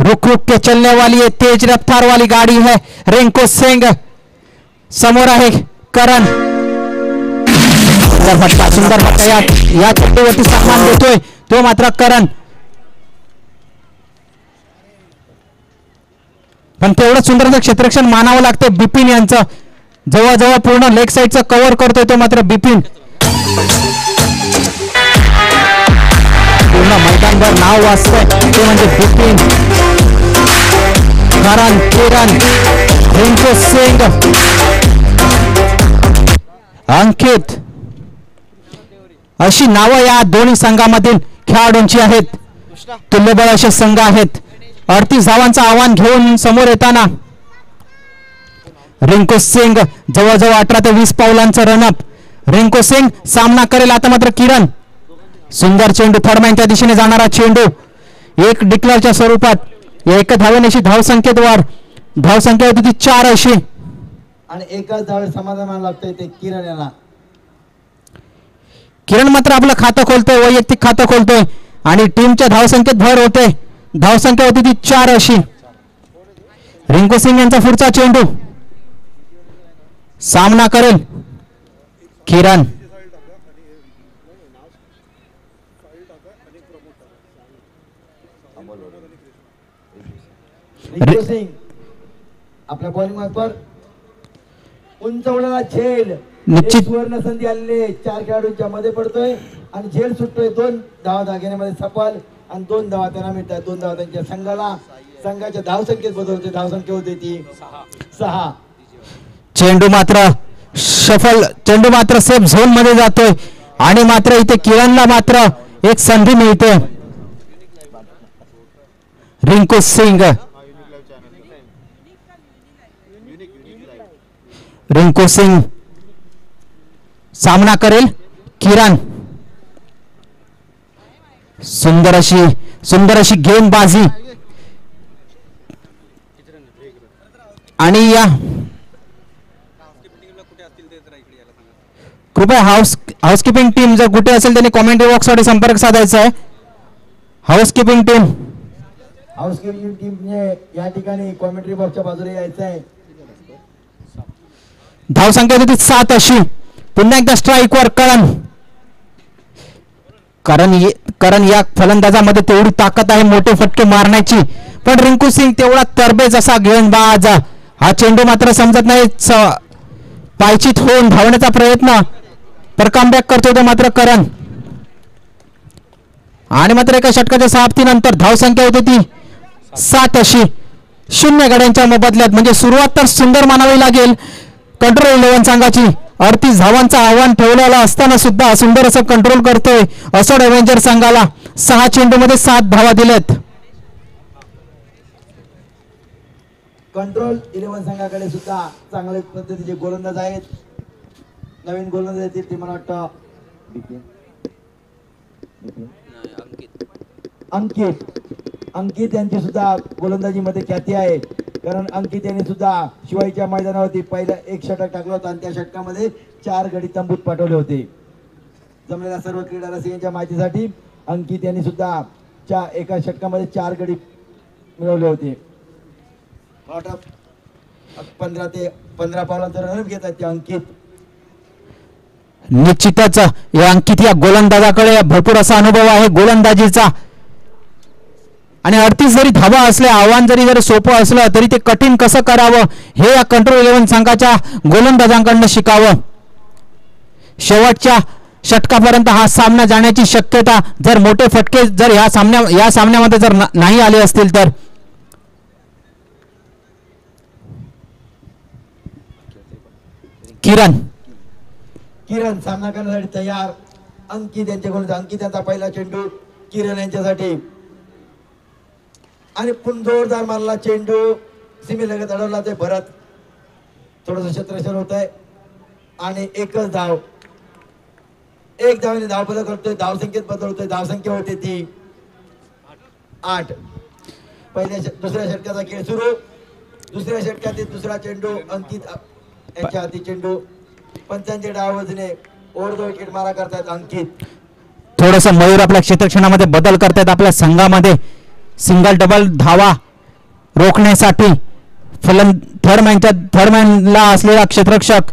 रुक रुक के चलने वाली है, तेज रफ्तार वाली गाड़ी है. रिंकू सिंग समोर आहे करण. सुंदर फटका या चेंडूवरती सन्मान देतोय तो मात्र करण. पण तेवढं सुंदर क्षेत्ररक्षण मानावं लागतं बिपिन यांचं. जवळजवळ पूर्ण लेग साईडचं कव्हर करतोय तो मात्र बिपिन. पूर्ण मैदानभर नाव वाचतंय ते म्हणजे बिपिन. करण, किरण, रिंकू सिंग, अंकित अशी नावं या दोन्ही संघामधील खेळाडूंची आहेत. तुल्यबळ असे संघ आहेत. 38 धावांचं आव्हान घेऊन समोर येताना रिंकू सिंग जवळजवळ 18 ते 20 पावलांचं रनअप. रिंकू सिंग सामना करेल. आता मात्र किरण. सुंदर चेंडू थर्डमॅनच्या दिशेने जाणारा चेंडू एक डिक्लेअरच्या स्वरूपात. एक धावेनेशी धावसंख्येत वाढ. धावसंख्या होती ती 4 अशी आणि एकाच धावे समाधान लागतंय ते किरण यांना. किरण मात्र आपलं खातं खोलतोय, वैयक्तिक खातं खोलतोय आणि टीमच्या धावसंख्येत भर होते. धावसंख्या होती ती 4 अशी. रिंकू सिंग यांचा पुढचा चेंडू. सामना करेल किरण. रिंकू सिंग आपल्या बॉलिंग मार्फत उंचवलेला झेल. निश्चित सुवर्ण संधी आलेले 4 खेळाडूंच्या मध्ये पडतोय आणि झेल सुटतोय. 2 धावा दागिन्यामध्ये सफल आणि 2 धावा त्यांना मिळतात. 2 धावा त्यांच्या संघाला. संघाच्या धावसंख्येत बदलते. धावसंख्या होते ती 6. चेंडू मात्र सफल. चेंडू मात्र सेफ झोन मध्ये जातोय आणि मात्र इथे किरणला मात्र एक संधी मिळते. रिंकू सिंग. रिंकू सिंग सामना करेल किरण. सुंदर अशी गेंदबाजी आणि या कृपया हाऊसकीपिंग टीम जर कुठे असेल त्यांनी कॉमेंट्री बॉक्स साठी संपर्क साधायचा आहे. हाऊसकीपिंग टीमने या ठिकाणी कॉमेंट्री बॉक्सच्या बाजूला यायचं आहे. धावसंख्या होती 7 अशी. पुन्हा एकदा स्ट्राईक वर करण या फलंदाजामध्ये तेवढी ताकद आहे मोठे फटके मारण्याची. पण रिंकू सिंग तेवढा तरबेज असा गेंदबाज. हा चेंडू मात्र समजत नाही. पायचीत होऊन धावण्याचा प्रयत्न पर कमबॅक करतो तो मात्र करण. आणि मात्र एका षटकाच्या समाप्तीनंतर धावसंख्या होती ती 7 अशी. 0 गड्यांच्या मोबदल्यात. म्हणजे सुरुवात तर सुंदर मानावी लागेल कंट्रोल 11 संघाची. 38 धावांचं आव्हान ठेवलेलं असताना सुद्धा सुंदर असं कंट्रोल करतोय असोड एव्हेंजर संघाला. 6 चेंडूमध्ये 7 धावा दिल्यात. कंट्रोल 11 संघाकडे सुद्धा चांगल्या पद्धतीचे गोलंदाज आहेत. नवीन गोलंदाज येतील ते मला वाटतं अंकित यांची सुद्धा गोलंदाजीमध्ये ख्याती आहे. कारण अंकित यांनी सुद्धा शिवाईच्या मैदानावरती पहिला एक षटक टाकलं होतं आणि त्या षटकामध्ये 4 गडी तंबूत पाठवले होते. जमलेल्या सर्व क्रीडा रसिकांच्या माहितीसाठी अंकित यांनी सुद्धा एका षटकामध्ये 4 गडी मिळवले होते. 15 ते 15 पावलांचा रनअप घेतात ते अंकित. निश्चितच या अंकित या गोलंदाजाकडे भरपूर असा अनुभव आहे गोलंदाजीचा. आणि 38 जरी धावा असल्या आव्हान जरी सोपं असलं तरी ते कठीण कसं करावं हे या कंट्रोल 11 संघाच्या गोलंदाजांकडनं शिकावं. शेवटच्या षटकापर्यंत हा सामना जाण्याची शक्यता जर मोठे फटके जर या सामन्यामध्ये जर नाही आले असतील तर. किरण सामना करण्यासाठी तयार. अंकित यांच्या गोलंदाज. अंकित यांचा पहिला चेंडू किरण यांच्यासाठी आणि जोरदार मारला चेंडू सीमेलगत अडवला ते भरत. थोडस क्षेत्ररक्षण होत आहे आणि एकच धाव. 1 धावेने धाव बदल करतोय. धावसंख्येत बदल होतोय. धावसंख्या होते ती 8. दुसऱ्या षटकाचा खेळ सुरू. दुसऱ्या षटकातील दुसरा चेंडू अंकित यांच्या हाती चेंडू. पंचांच्या डावावजने ओव्हर विकेट मारा करतायत अंकित. थोडस मयूर आपल्या क्षेत्रक्षणामध्ये बदल करतायत आपल्या संघामध्ये. सिंगल डबल धावा रोखण्यासाठी थर्डमॅनला असलेला क्षेत्ररक्षक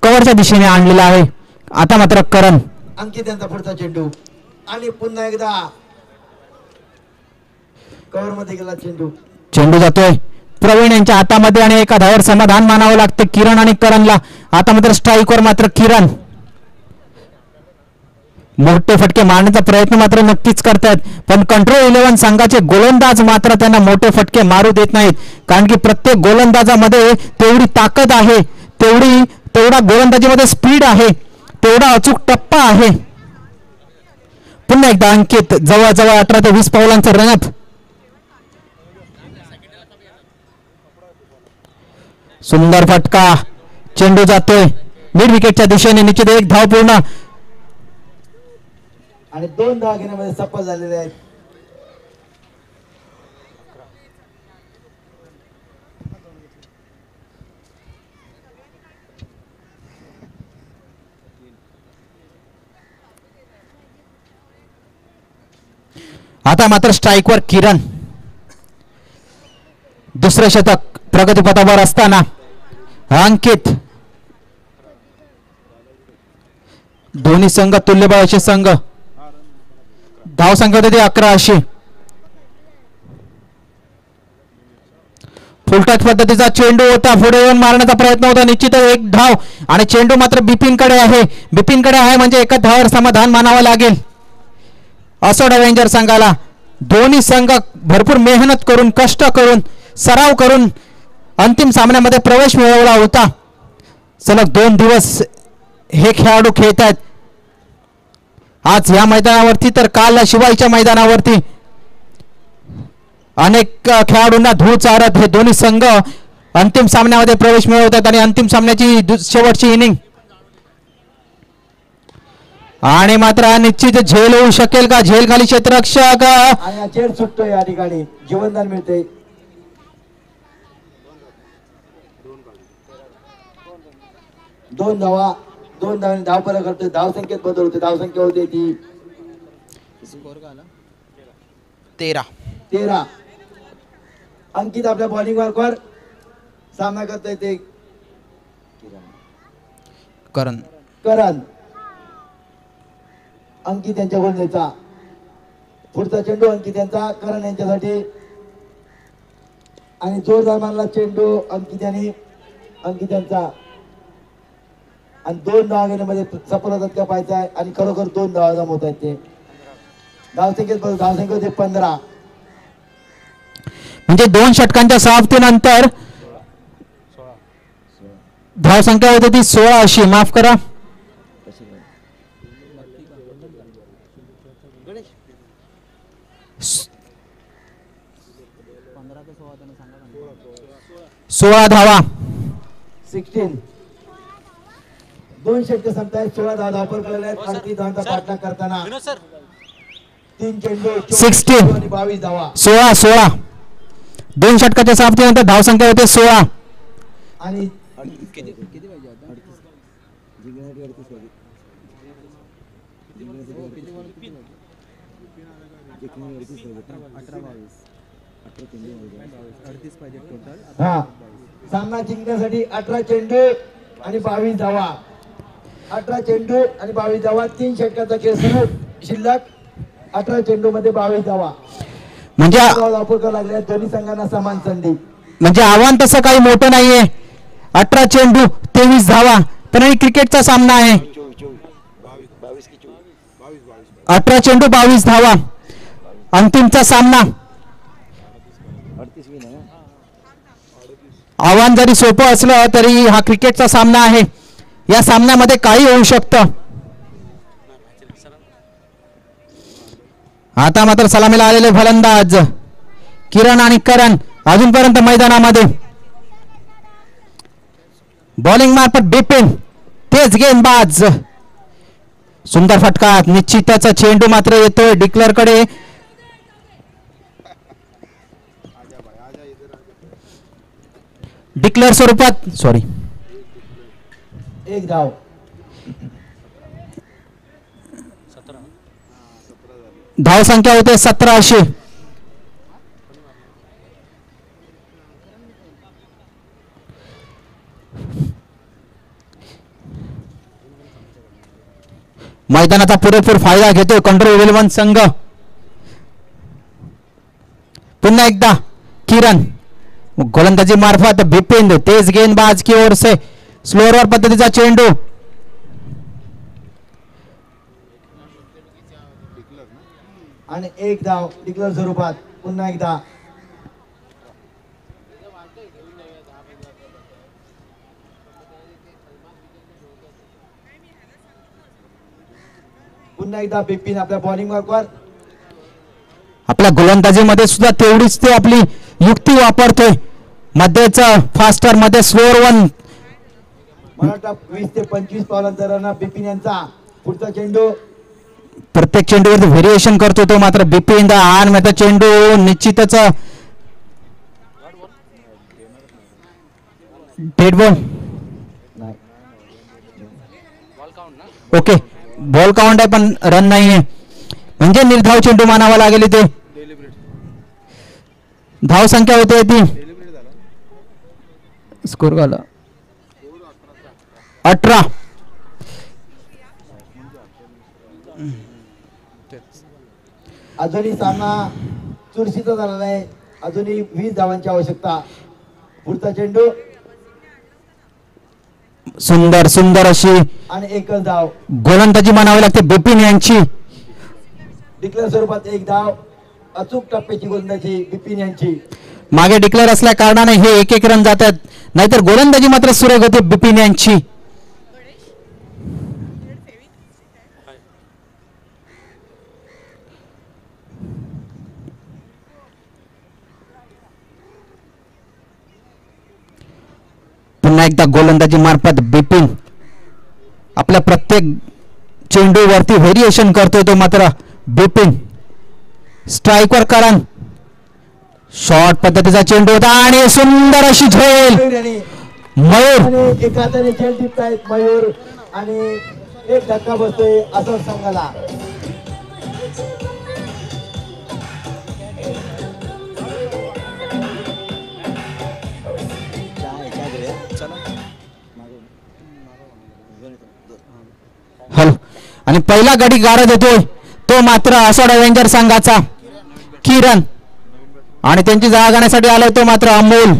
कव्हरच्या दिशेने आणलेला आहे. आता मात्र करण अंकित यांचा पुढचा चेंडू आणि पुन्हा एकदा कव्हर मध्ये गेला चेंडू. चेंडू जातोय प्रवीण यांच्या हातामध्ये आणि एका धावावर समाधान मानावं लागतं किरण आणि करणला. आता मात्र स्ट्राईकवर मात्र किरण मोठे फटके मारण्याचा प्रयत्न मात्र नक्कीच करतात, पण कंट्रोल 11 संघाचे गोलंदाज मात्र त्यांना मोठे फटके मारू देत नाहीत. कारण की प्रत्येक गोलंदाजामध्ये तेवढी ताकद आहे, तेवढा गोलंदाजीमध्ये स्पीड आहे, तेवढा अचूक टप्पा आहे. पुन्हा एकदा अंकित जवळजवळ 18 ते 20 पावलांचा रनअप. सुंदर फटका, चेंडू जातोय मिड विकेटच्या दिशेने. निश्चित एक धाव पूर्ण आणि 2 धावा घेण्यामध्ये सफल झालेले आहेत. आता मात्र स्ट्राईकवर किरण. दुसरे शतक प्रगतीपथावर असताना अंकित. दोन्ही संघ तुल्यबळाचे संघ. धाव संख्या होते 11 अशी. फुलटच पद्धतीचा चेंडू होता, पुढे येऊन मारण्याचा प्रयत्न होता. निश्चितच एक धाव आणि चेंडू मात्र बिपिनकडे आहे. बिपिनकडे आहे म्हणजे एका धावावर समाधान मानावं लागेल असोड अवेंजर संघाला. दोन्ही संघ भरपूर मेहनत करून, कष्ट करून, सराव करून अंतिम सामन्यामध्ये प्रवेश मिळवला होता. सलग 2 दिवस हे खेळाडू खेळत आहेत. आज या मैदानावरती तर काल शिवाईच्या मैदानावरती अनेक खेळाडूंना धूळ चारत हे दोन्ही संघ अंतिम सामन्यामध्ये प्रवेश मिळवतात. आणि अंतिम सामन्याची शेवटची इनिंग आणि मात्र निश्चित झेल होऊ शकेल का? झेल खाली क्षेत्ररक्षक आणि चेंडू सुटतोय, या ठिकाणी जीवनदान मिळते. 2 धावा, 2 धावांनी धाव फरक करतोय. धाव संख्येत बदल होते. धाव संख्या होते ती 13. अंकित आपल्या बॉलिंग वर्कवर सामना करता येते. करण अंकित यांच्या गोलंदाजीचा पुढचा चेंडू अंकित यांचा करण यांच्यासाठी आणि जोरदार मारला चेंडू अंकित यांचा आणि 2 धावा घेण्यामध्ये सफल होतात का पाहायचा आहे. आणि खरोखर 2 धावा जमवत आहेत ते. धावसंख्येत धावसंख्या होते 15. म्हणजे 2 षटकांच्या समाप्तीनंतर धावसंख्या होती ती 16 अशी. माफ करा, सोळा धावा. 16. 2 षटक संपतायत. 16 धावा धावपर केलेल्या आहेत. 38 धावांचा पाठलाग करताना 3 चेंडू 16 आणि 22 धावा. 16 2 षटकाच्या समाप्तीनंतर धावसंख्या होते 16. आणि हा सामना जिंकण्यासाठी 18 चेंडू आणि 22 धावा. 18 चेंडू आणि 22 धावा. 3 षटकाचा खेळ सुरू. शिल्लक 18 चेंडू मध्ये 22 धावा. म्हणजे वापर करावा लागल्या दोन्ही संघांना समान संधी. म्हणजे आव्हान तसं काही मोठं नाहीये. 18 चेंडू 23 धावा, पण हे क्रिकेटचा सामना आहे. 18 चेंडू 22 धावा अंतिमचा सामना. आव्हान जरी सोपं असलं तरी हा क्रिकेटचा सामना आहे. या सामन्यामध्ये काही होऊ शकतं. आता मात्र सलामीला आलेले फलंदाज किरण आणि करण अजूनपर्यंत मैदानामध्ये. बॉलिंग मार्फत बिपिन तेज गेंदबाज. सुंदर फटका. निश्चितच चेंडू मात्र येतोय डिक्लेअर कडे. डिक्लेअर स्वरूपात सॉरी 1 धाव. धाव संख्या होते 17 अशी. मैदानाचा पुरेपूर फायदा घेतोय कंट्रोल 11 संघ. पुन्हा एकदा किरण गोलंदाजी मार्फत बिपिन तेज गेंदबाज की ओर से स्लोअर पद्धतीचा चेंडू आणि एक धाव डिक्लेअर स्वरूपात. पुन्हा एकदा बिपिन आपल्या बॉलिंग मार्कवर. आपल्या गोलंदाजीमध्ये सुद्धा तेवढीच ते आपली युक्ती वापरतोय. मध्येचा फास्टर मध्ये स्लोअर 1. मला वाटतं 20 ते 25 पावलांचा रन बिपिन यांचा. पुढचा चेंडू प्रत्येक चेंडूवर व्हेरिएशन करतो तो मात्र बिपिन आणि आता चेंडू निश्चितच dead ball. Okay ball count आहे पण रन नाहीये म्हणजे निर्धाव चेंडू मानावा लागेल इथे. धाव संख्या होते ती स्कोर झाला 18. अजूनही सामना चुरशीचा झालेला आहे. अजूनही 20 धावांची आवश्यकता. पुढचा चेंडू सुंदर सुंदर अशी आणि एकच धाव. गोलंदाजी म्हणावी लागते बिपिन यांची. डिक्लेअर स्वरूपात एक धाव. अचूक टप्प्याची गोलंदाजी बिपिन यांची. मागे डिक्लेअर असल्या कारणाने हे एक रन जातात नाहीतर गोलंदाजी मात्र सुरेख होते बिपिन यांची. पुन्हा एकदा गोलंदाजी मार्फत बिपिन आपल्या प्रत्येक चेंडूवरती व्हेरिएशन करतोय तो मात्र बिपिन. स्ट्राईकवर करण शॉर्ट पद्धतीचा चेंडू होता आणि सुंदर अशी झेल मयूर. एका हाताने झेल टिपतायत मयूर आणि एक धक्का बसतोय असं संघाला. हॅलो आणि पहिला गडी गारा देतोय तो मात्र असोड अवेंजर संघाचा किरण आणि त्यांची जागा घेण्यासाठी आलाय तो मात्र अमोल.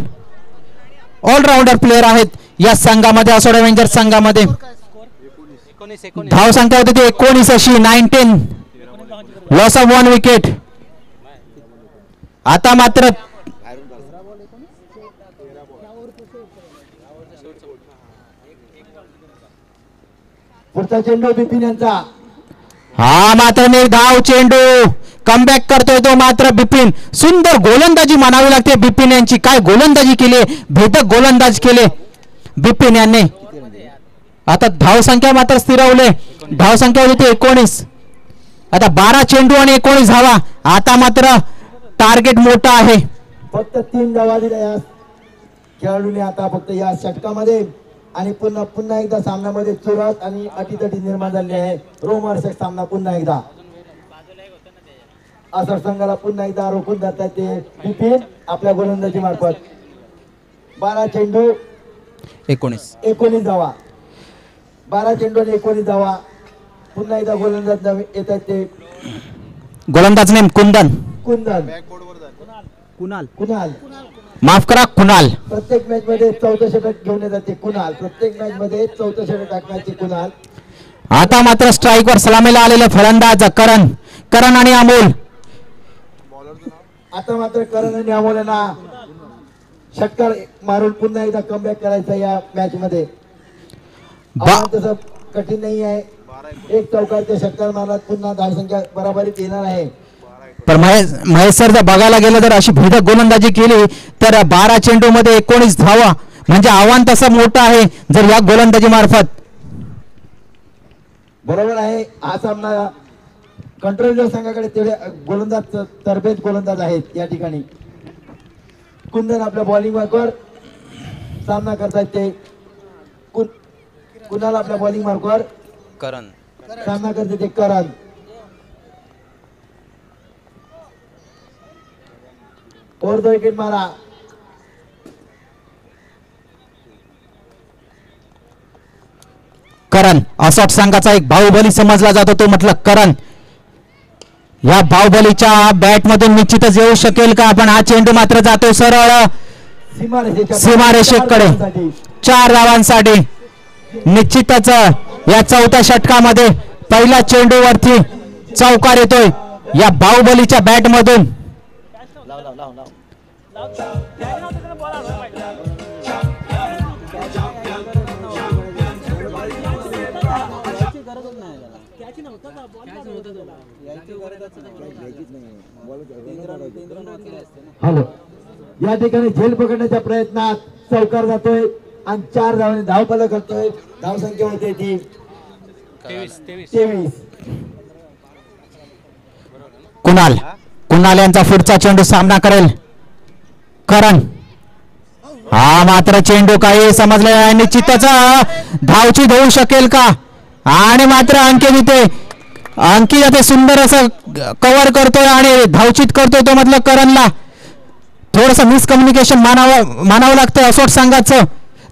ऑलराऊंडर प्लेअर आहेत या संघामध्ये असोड अवेंजर संघामध्ये. धाव संख्या होती ती 19 अशी 19. Loss of 1 wicket. आता मात्र पुढचा चेंडू बिपिन यांचा. हा मात्र निर्धाव चेंडू कमबॅक करतोय तो मात्र बिपिन. सुंदर गोलंदाजी म्हणावी लागते बिपिन यांची. काय गोलंदाजी केली भेदक गोलंदाज केले बिपिन यांनी. आता धाव संख्या मात्र स्थिरवले. धाव संख्या होती 19. आता 12 चेंडू आणि 19 धावा. आता मात्र टार्गेट मोठा आहे. फक्त 3 धावा दिल्या या खेळाडूने आता फक्त या षटकामध्ये. आणि पुन्हा एकदा सामन्यामध्ये चुरस आणि अटीतटी निर्माण झाली आहे. रोमहर्षक सामना पुन्हा एकदा. असर संघाला पुन्हा एकदा रोखून धरतात ते बिपिन आपल्या गोलंदाजी मार्फत. 12 चेंडू 19 धावा. 12 चेंडू आणि 19 धावा. पुन्हा एकदा गोलंदाज येतात ते गोलंदाज नेम कुंदन. कुणाल माफ करा कुणाल. प्रत्येक मॅच मध्ये 14 षटक घेऊन येतात ते कुणाल. प्रत्येक मॅच मध्ये 14 षटक टाकण्याचे कुणाल. आता मात्र स्ट्राईकवर सलामीला आलेले फलंदाज करण आणि अमोल. आता मात्र करण आणि अमोल यांना षटकार मारून पुन्हा एकदा कमबॅक करायचा या मॅच मध्ये. तसं कठीण नाही आहे. एक चौकारचे षटकार मारला पुन्हा धावसंख्या बराबरीत येणार आहे. पण महेश सर जर बघायला गेलं तर अशी भेदक गोलंदाजी केली तर 12 चेंडू मध्ये 19 धावा म्हणजे आव्हान तसं मोठं आहे जर या गोलंदाजी मार्फत. बरोबर आहे. हा सामना कंट्रोल संघाकडे तेवढे गोलंदाज तरबेज गोलंदाज आहेत या ठिकाणी. कुंदन आपल्या बॉलिंग मार्कवर सामना करतायत ते. कुणाल आपल्या बॉलिंग मार्कवर सामना करते ते करण. और 2 विकेट मारा. करण करण असोट संघाचा एक बाहुबली समजला जातो तो म्हटलं करण. या बाहुबलीच्या बॅट मधून निश्चितच येऊ शकेल का? पण हा चेंडू मात्र जातो सरळ सीमारेषेकडे 4 धावांसाठी. निश्चितच या चौथ्या षटकामध्ये पहिला चेंडू वरती चौकार येतोय या बाहुबलीच्या बॅट मधून. हॅलो, या ठिकाणी झेल पकडण्याच्या प्रयत्नात चौकार जातोय आणि 4 धावांनी धावफलक करतोय. धावसंख्या होते ती 23. कुणाल यांचा पुढचा चेंडू सामना करेल करण. हा मात्र चेंडू काही समजले नाही. निश्चितच धावची होऊ शकेल का? आणि मात्र अंकित ते सुंदर असं कव्हर करतोय आणि धावचित करतोय तो म्हटलं करणला. थोडस मिसकम्युनिकेशन मानावं लागतं असोट संघाचं.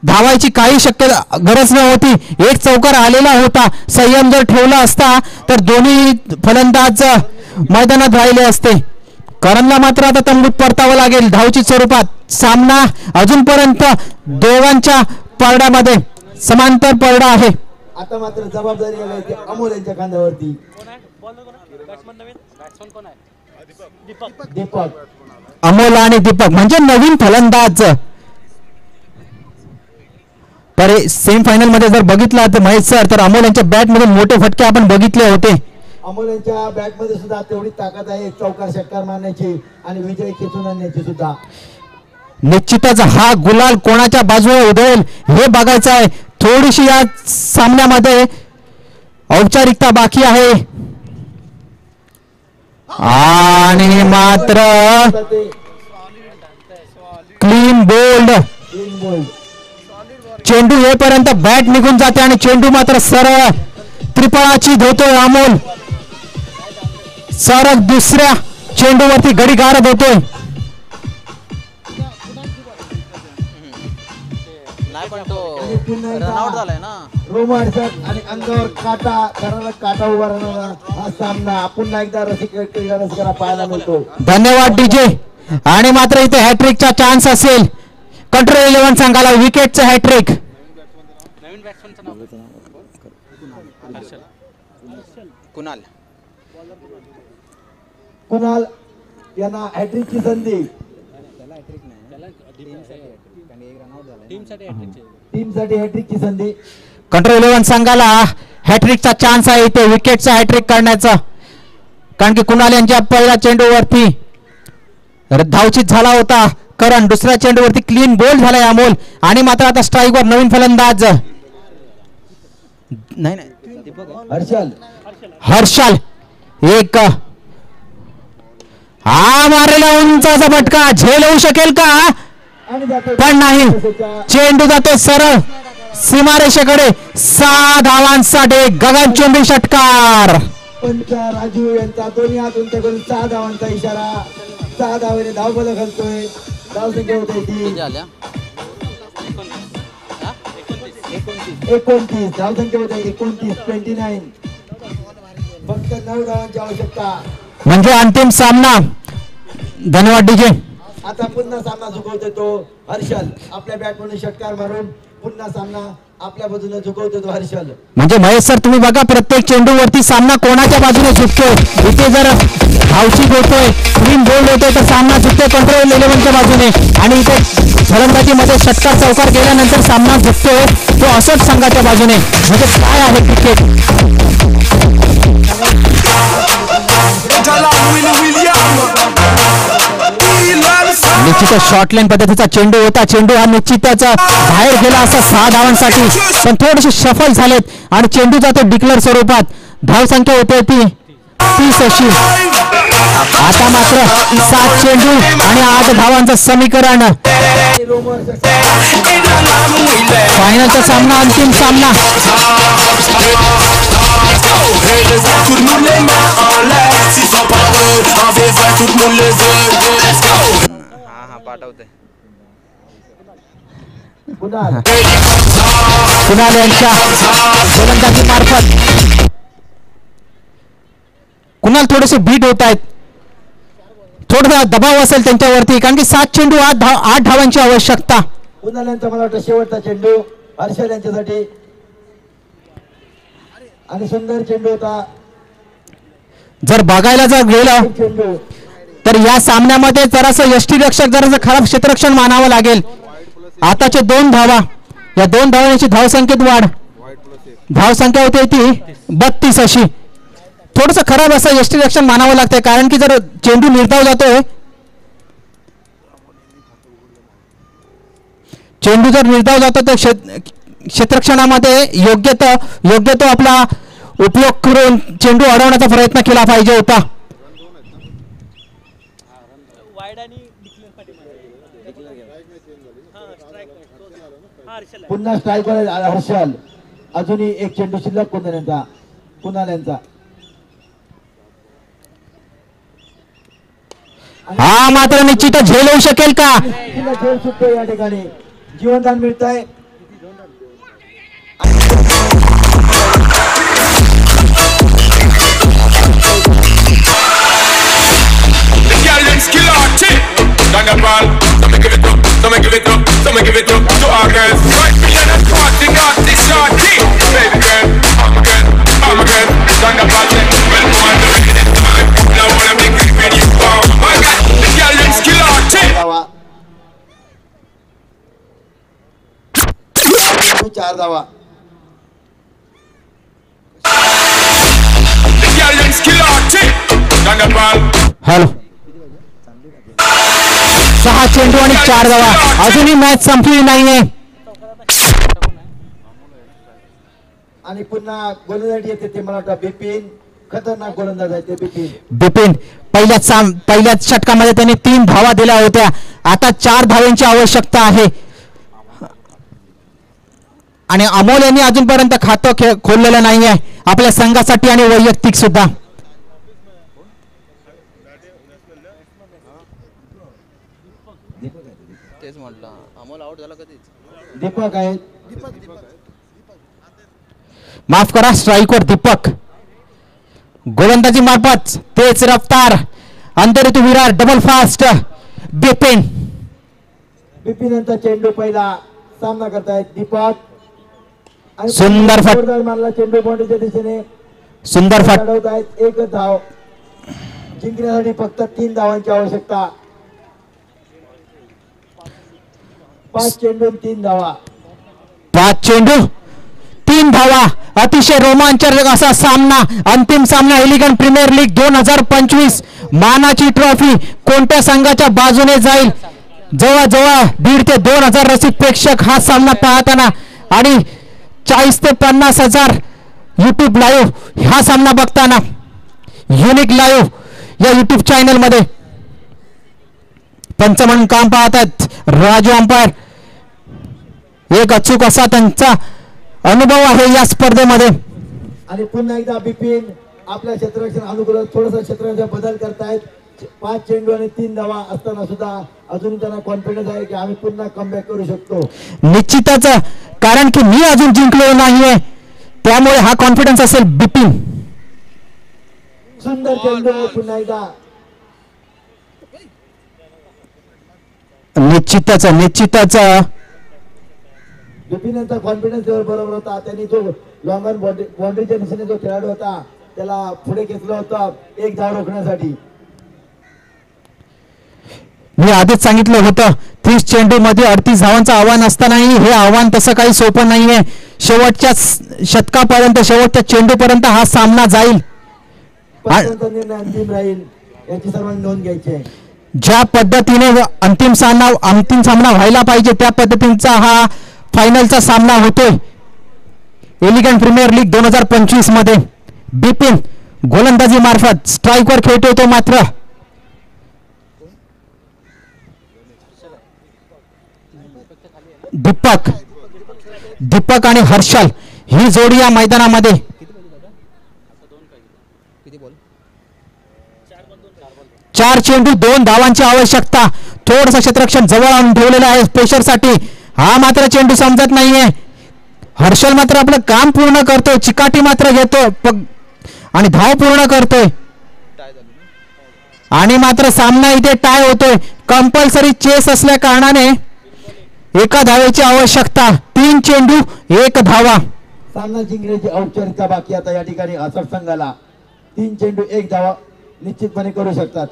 धावायची काही शक्यता गरज नव्हती. एक चौकार आलेला होता. संयम जर ठेवला असता तर दोन्ही फलंदाज मैदानात राहिले असते. करणला मात्र आता तंबूत परतावं लागेल धावचित स्वरूपात. सामना अजूनपर्यंत दोघांच्या परड्यामध्ये समांतर परडा आहे. आता मात्र जबाबदारी आली अमोल यांच्या खांद्यावरती. दीपक, अमोल आणि दीपक म्हणजे नवीन फलंदाज. तर सेमीफायनल मध्ये जर बघितलं तर महेश सर तर अमोल यांच्या बॅट मधून मोठे फटके आपण बघितले होते. अमोल यांच्या बॅट मध्ये सुद्धा तेवढी ताकद आहे चौकार षटकार मारण्याची आणि विजय खेचून आणण्याची सुद्धा. निश्चितच हा गुलाल कोणाच्या बाजूने उधळेल हे बघायचं आहे. थोडीशी या सामन्यामध्ये औपचारिकता बाकी आहे आणि मात्र क्लीन बोल्ड. चेंडू येईपर्यंत बॅट निघून जाते आणि चेंडू मात्र सरळ त्रिफळाची धोतोय अमोल. सरळ दुसऱ्या चेंडूवरती गडी गारद होतोय. रोमांचक आणि अंगावर काटा उभा राहणारा हा सामना पुन्हा एकदा रसिकांना पाहायला मिळतो. धन्यवाद डीजे. आणि मात्र इथे हॅट्रिकचा चान्स असेल कंट्रोल 11 संघाला. विकेटचं हॅट्रिक. कुणाल यांना हॅट्रिकची संधी. टीमसाठी हॅट्रिकची संधी. कंट्रोल 11 संघाला हॅट्रिकचा चान्स आहे इथे विकेटचा हॅट्रिक करण्याचा. कारण की कुणाल यांच्या पहिल्या चेंडूवरती धावचित झाला होता करण. दुसऱ्या चेंडूवरती क्लीन बोल्ड झालाय अमोल. आणि मात्र आता स्ट्राईकवर नवीन फलंदाज हर्षल. एक हा मारलेला उंचाचा फटका झेल होऊ शकेल का? पण नाही. चेंडू जातो सरळ सीमारेषेकडे. 6 धावांसाठी गगनचुंबी षटकार. पंच राजू यांचा दोन्ही हात उंचाकडून 6 धावांचा इशारा. 6 धावेने धावफलक घालतोय. धावसंख्या होते 29. धावसंख्या होते 29. फक्त 9 धावांची आवश्यकता म्हणजे अंतिम सामना. धन्यवाद डीजे. आता पुन्हा सामना झुकवतोय तो हर्षल. आपल्या बॅट मधून षटकार मारून पुन्हा सामना आपल्या बाजूने झुकवतोय तो हर्षल. म्हणजे महेश सर तुम्ही बघा प्रत्येक चेंडूवरती सामना कोणाच्या बाजूने झुकतोय. इथे जर धावची होतोय क्लीन बोल्ड होतोय तर सामना झुकतोय कंट्रोल 11च्या बाजूने. आणि इथे फलंदाजीमध्ये षटकार चौकार गेल्यानंतर सामना झुकतोय तो असोट संघाच्या बाजूने. म्हणजे काय आहे क्रिकेट. निश्चितच शॉर्टलाईन पद्धतीचा चेंडू होता. चेंडू हा निश्चितच बाहेर गेला असा 6 धावांसाठी. पण थोडेसे शफल झालेत आणि चेंडू जातो डिक्लेअर स्वरूपात. धावसंख्या होते ती 30 अशी. आता मात्र 7 चेंडू आणि 8 धावांचं समीकरण. फायनलचा सामना अंतिम सामना. पाठवते. कुणाल कुणाल यांच्या गोलंदाजी मार्फत कुणाल थोडेसे बीट होत आहेत, थोडासा दबाव असेल त्यांच्यावरती, कारण की 7 चेंडू 8 धावांची आवश्यकता. कुणाल यांचा मला वाटतं शेवटचा चेंडू हर्षल यांच्यासाठी आणि सुंदर चेंडू होता. जर बघायला जर गेलं चेंडू तर या सामन्यामध्ये जरासं यष्टीरक्षक जरासं खराब क्षेत्ररक्षण मानावं लागेल. आताचे 2 धावा, या 2 धावांची धावसंख्येत वाढ, धावसंख्या होते ती 32 अशी. थोडंसं खराब असं यष्टीरक्षण मानावं लागतंय, कारण की जर चेंडू निर्धाव जातोय, चेंडू जर निर्धाव जातो तर क्षेत्ररक्षणामध्ये योग्य तो आपला उपयोग करून चेंडू अडवण्याचा प्रयत्न केला पाहिजे होता. पुन्हा स्ट्राईकवर हर्षल. अजूनही एक चेंडू शिल्लक कुणाल यांचा. हा मात्र निश्चित झेल होऊ शकेल का? झेल सुटतो या ठिकाणी, जीवनदान मिळत आहे. चार धावा. हॅलो, 6 चेंडू आणि 4 धावा. अजूनही मॅच संपली नाहीये आणि पुन्हा गोलंदाजी येते ते मला वाटतं बिपिन. खतरनाक गोलंदाज आहे ते बिपिन. पहिल्याच षटकामध्ये त्यांनी 3 धावा दिल्या होत्या, आता 4 धावांची आवश्यकता आहे. आणि अमोल यांनी अजूनपर्यंत खातं खोललेलं नाहीये आपल्या संघासाठी आणि वैयक्तिक सुद्धा. तेच म्हटलं, अमोल आउट झाला कधीच. दीपक आहे, माफ करा, स्ट्राईकवर दीपक. गोलंदाजी मार्फत तेच रफ्तार अंतरितू विरार, डबल फास्ट बिपिन. बिपिन यांचा चेंडू पहिला सामना करतायत दीपक. सुंदर फट मारला चेंडू बॉन्डच्या दिशेने. सुंदर फट अडवत आहेत. 1 धाव जिंकण्यासाठी फक्त 3 धावांची आवश्यकता. 5 चेंडू 3 धावा. 5 चेंडू 3 धावा. अतिशय रोमांचक असा सामना, अंतिम सामना एलिगंट प्रीमियर लीग 2025. मानाची ट्रॉफी कोणत्या संघाच्या बाजूने जाईल? जवळजवळ 1,500 ते 2,000 रसिक प्रेक्षक हा सामना पाहताना आणि 40 ते 50,000 यूट्यूब लाईव्ह हा सामना बघताना. युनिक लाईव्ह या यूट्यूब चॅनल मध्ये पंच म्हणून काम पाहतात राजू अंपायर. एक अचूक असा त्यांचा अनुभव आहे या स्पर्धेमध्ये. आणि पुन्हा एकदा बिपिन आपल्या क्षेत्ररक्षण अनुकूल थोडासा क्षेत्ररक्षण बदल करतायत. 5 चेंडू आणि 3 धावा असताना सुद्धा अजून त्यांना कॉन्फिडन्स आहे की आम्ही पुन्हा कमबॅक करू शकतो. निश्चितच, कारण की मी अजून जिंकलो नाहीये, त्यामुळे हा कॉन्फिडन्स असेल बिपिन. सुंदर चेंडू पुन्हा एकदा. निश्चितच बिपिन यांचा कॉन्फिडन्स लेवल बरोबर होता. त्यांनी जो लॉंग ऑन बाउंड्रीच्या दिशेने जो खेळाडू होता त्याला पुढे घेतलं होतं 1 धाव रोखण्यासाठी. मी आधीच सांगितलं होतं 30 चेंडू मध्ये 38 धावांचं आव्हान असतानाही हे आव्हान तसं काही सोपं नाहीये. शेवटच्या षटकापर्यंत, शेवटच्या चेंडूपर्यंत हा सामना जाईल. निर्णय अंतिम राहील याची सर्वांनी नोंद घ्यायची आहे. ज्या पद्धतीने अंतिम सामना व्हायला पाहिजे त्या पद्धतीचा हा फायनलचा सामना होतोय एलिगंट प्रीमियर लीग 2025 मध्ये. बिपिन गोलंदाजी मार्फत स्ट्राईकवर खेळतोय तो मात्र. दीपक आणि हर्षल ही जोडी या मैदानामध्ये. 4 चेंडू 2 धावांची आवश्यकता. थोडंसं क्षेत्ररक्षण जवळ आणून ठेवलेलं आहे प्रेशरसाठी. हा मात्र चेंडू समजत नाहीये. हर्षल मात्र आपलं काम पूर्ण करतोय, चिकाटी मात्र घेतोय आणि धाव पूर्ण करतोय आणि मात्र सामना इथे टाय होतोय. कंपल्सरी चेस असल्या कारणाने एका धावेची आवश्यकता. 3 चेंडू 1 धावा. सामना जिंकण्याची औपचारिकता बाकी आता या ठिकाणी असर संघाला. 3 चेंडू 1 धावा निश्चितपणे करू शकतात.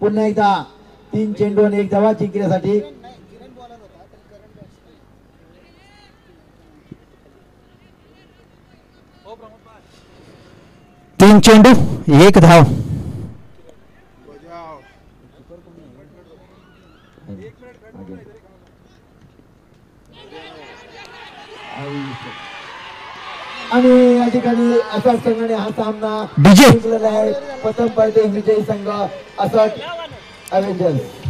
पुन्हा एकदा 3 चेंडू आणि 1 धावा जिंकण्यासाठी. तीन चेंडू 1 धाव. आणि या ठिकाणी असा संघाने हा सामना डीजे जिंकलेला आहे. प्रथम पाहिजे विजयी संघ असट अवेंजर्स.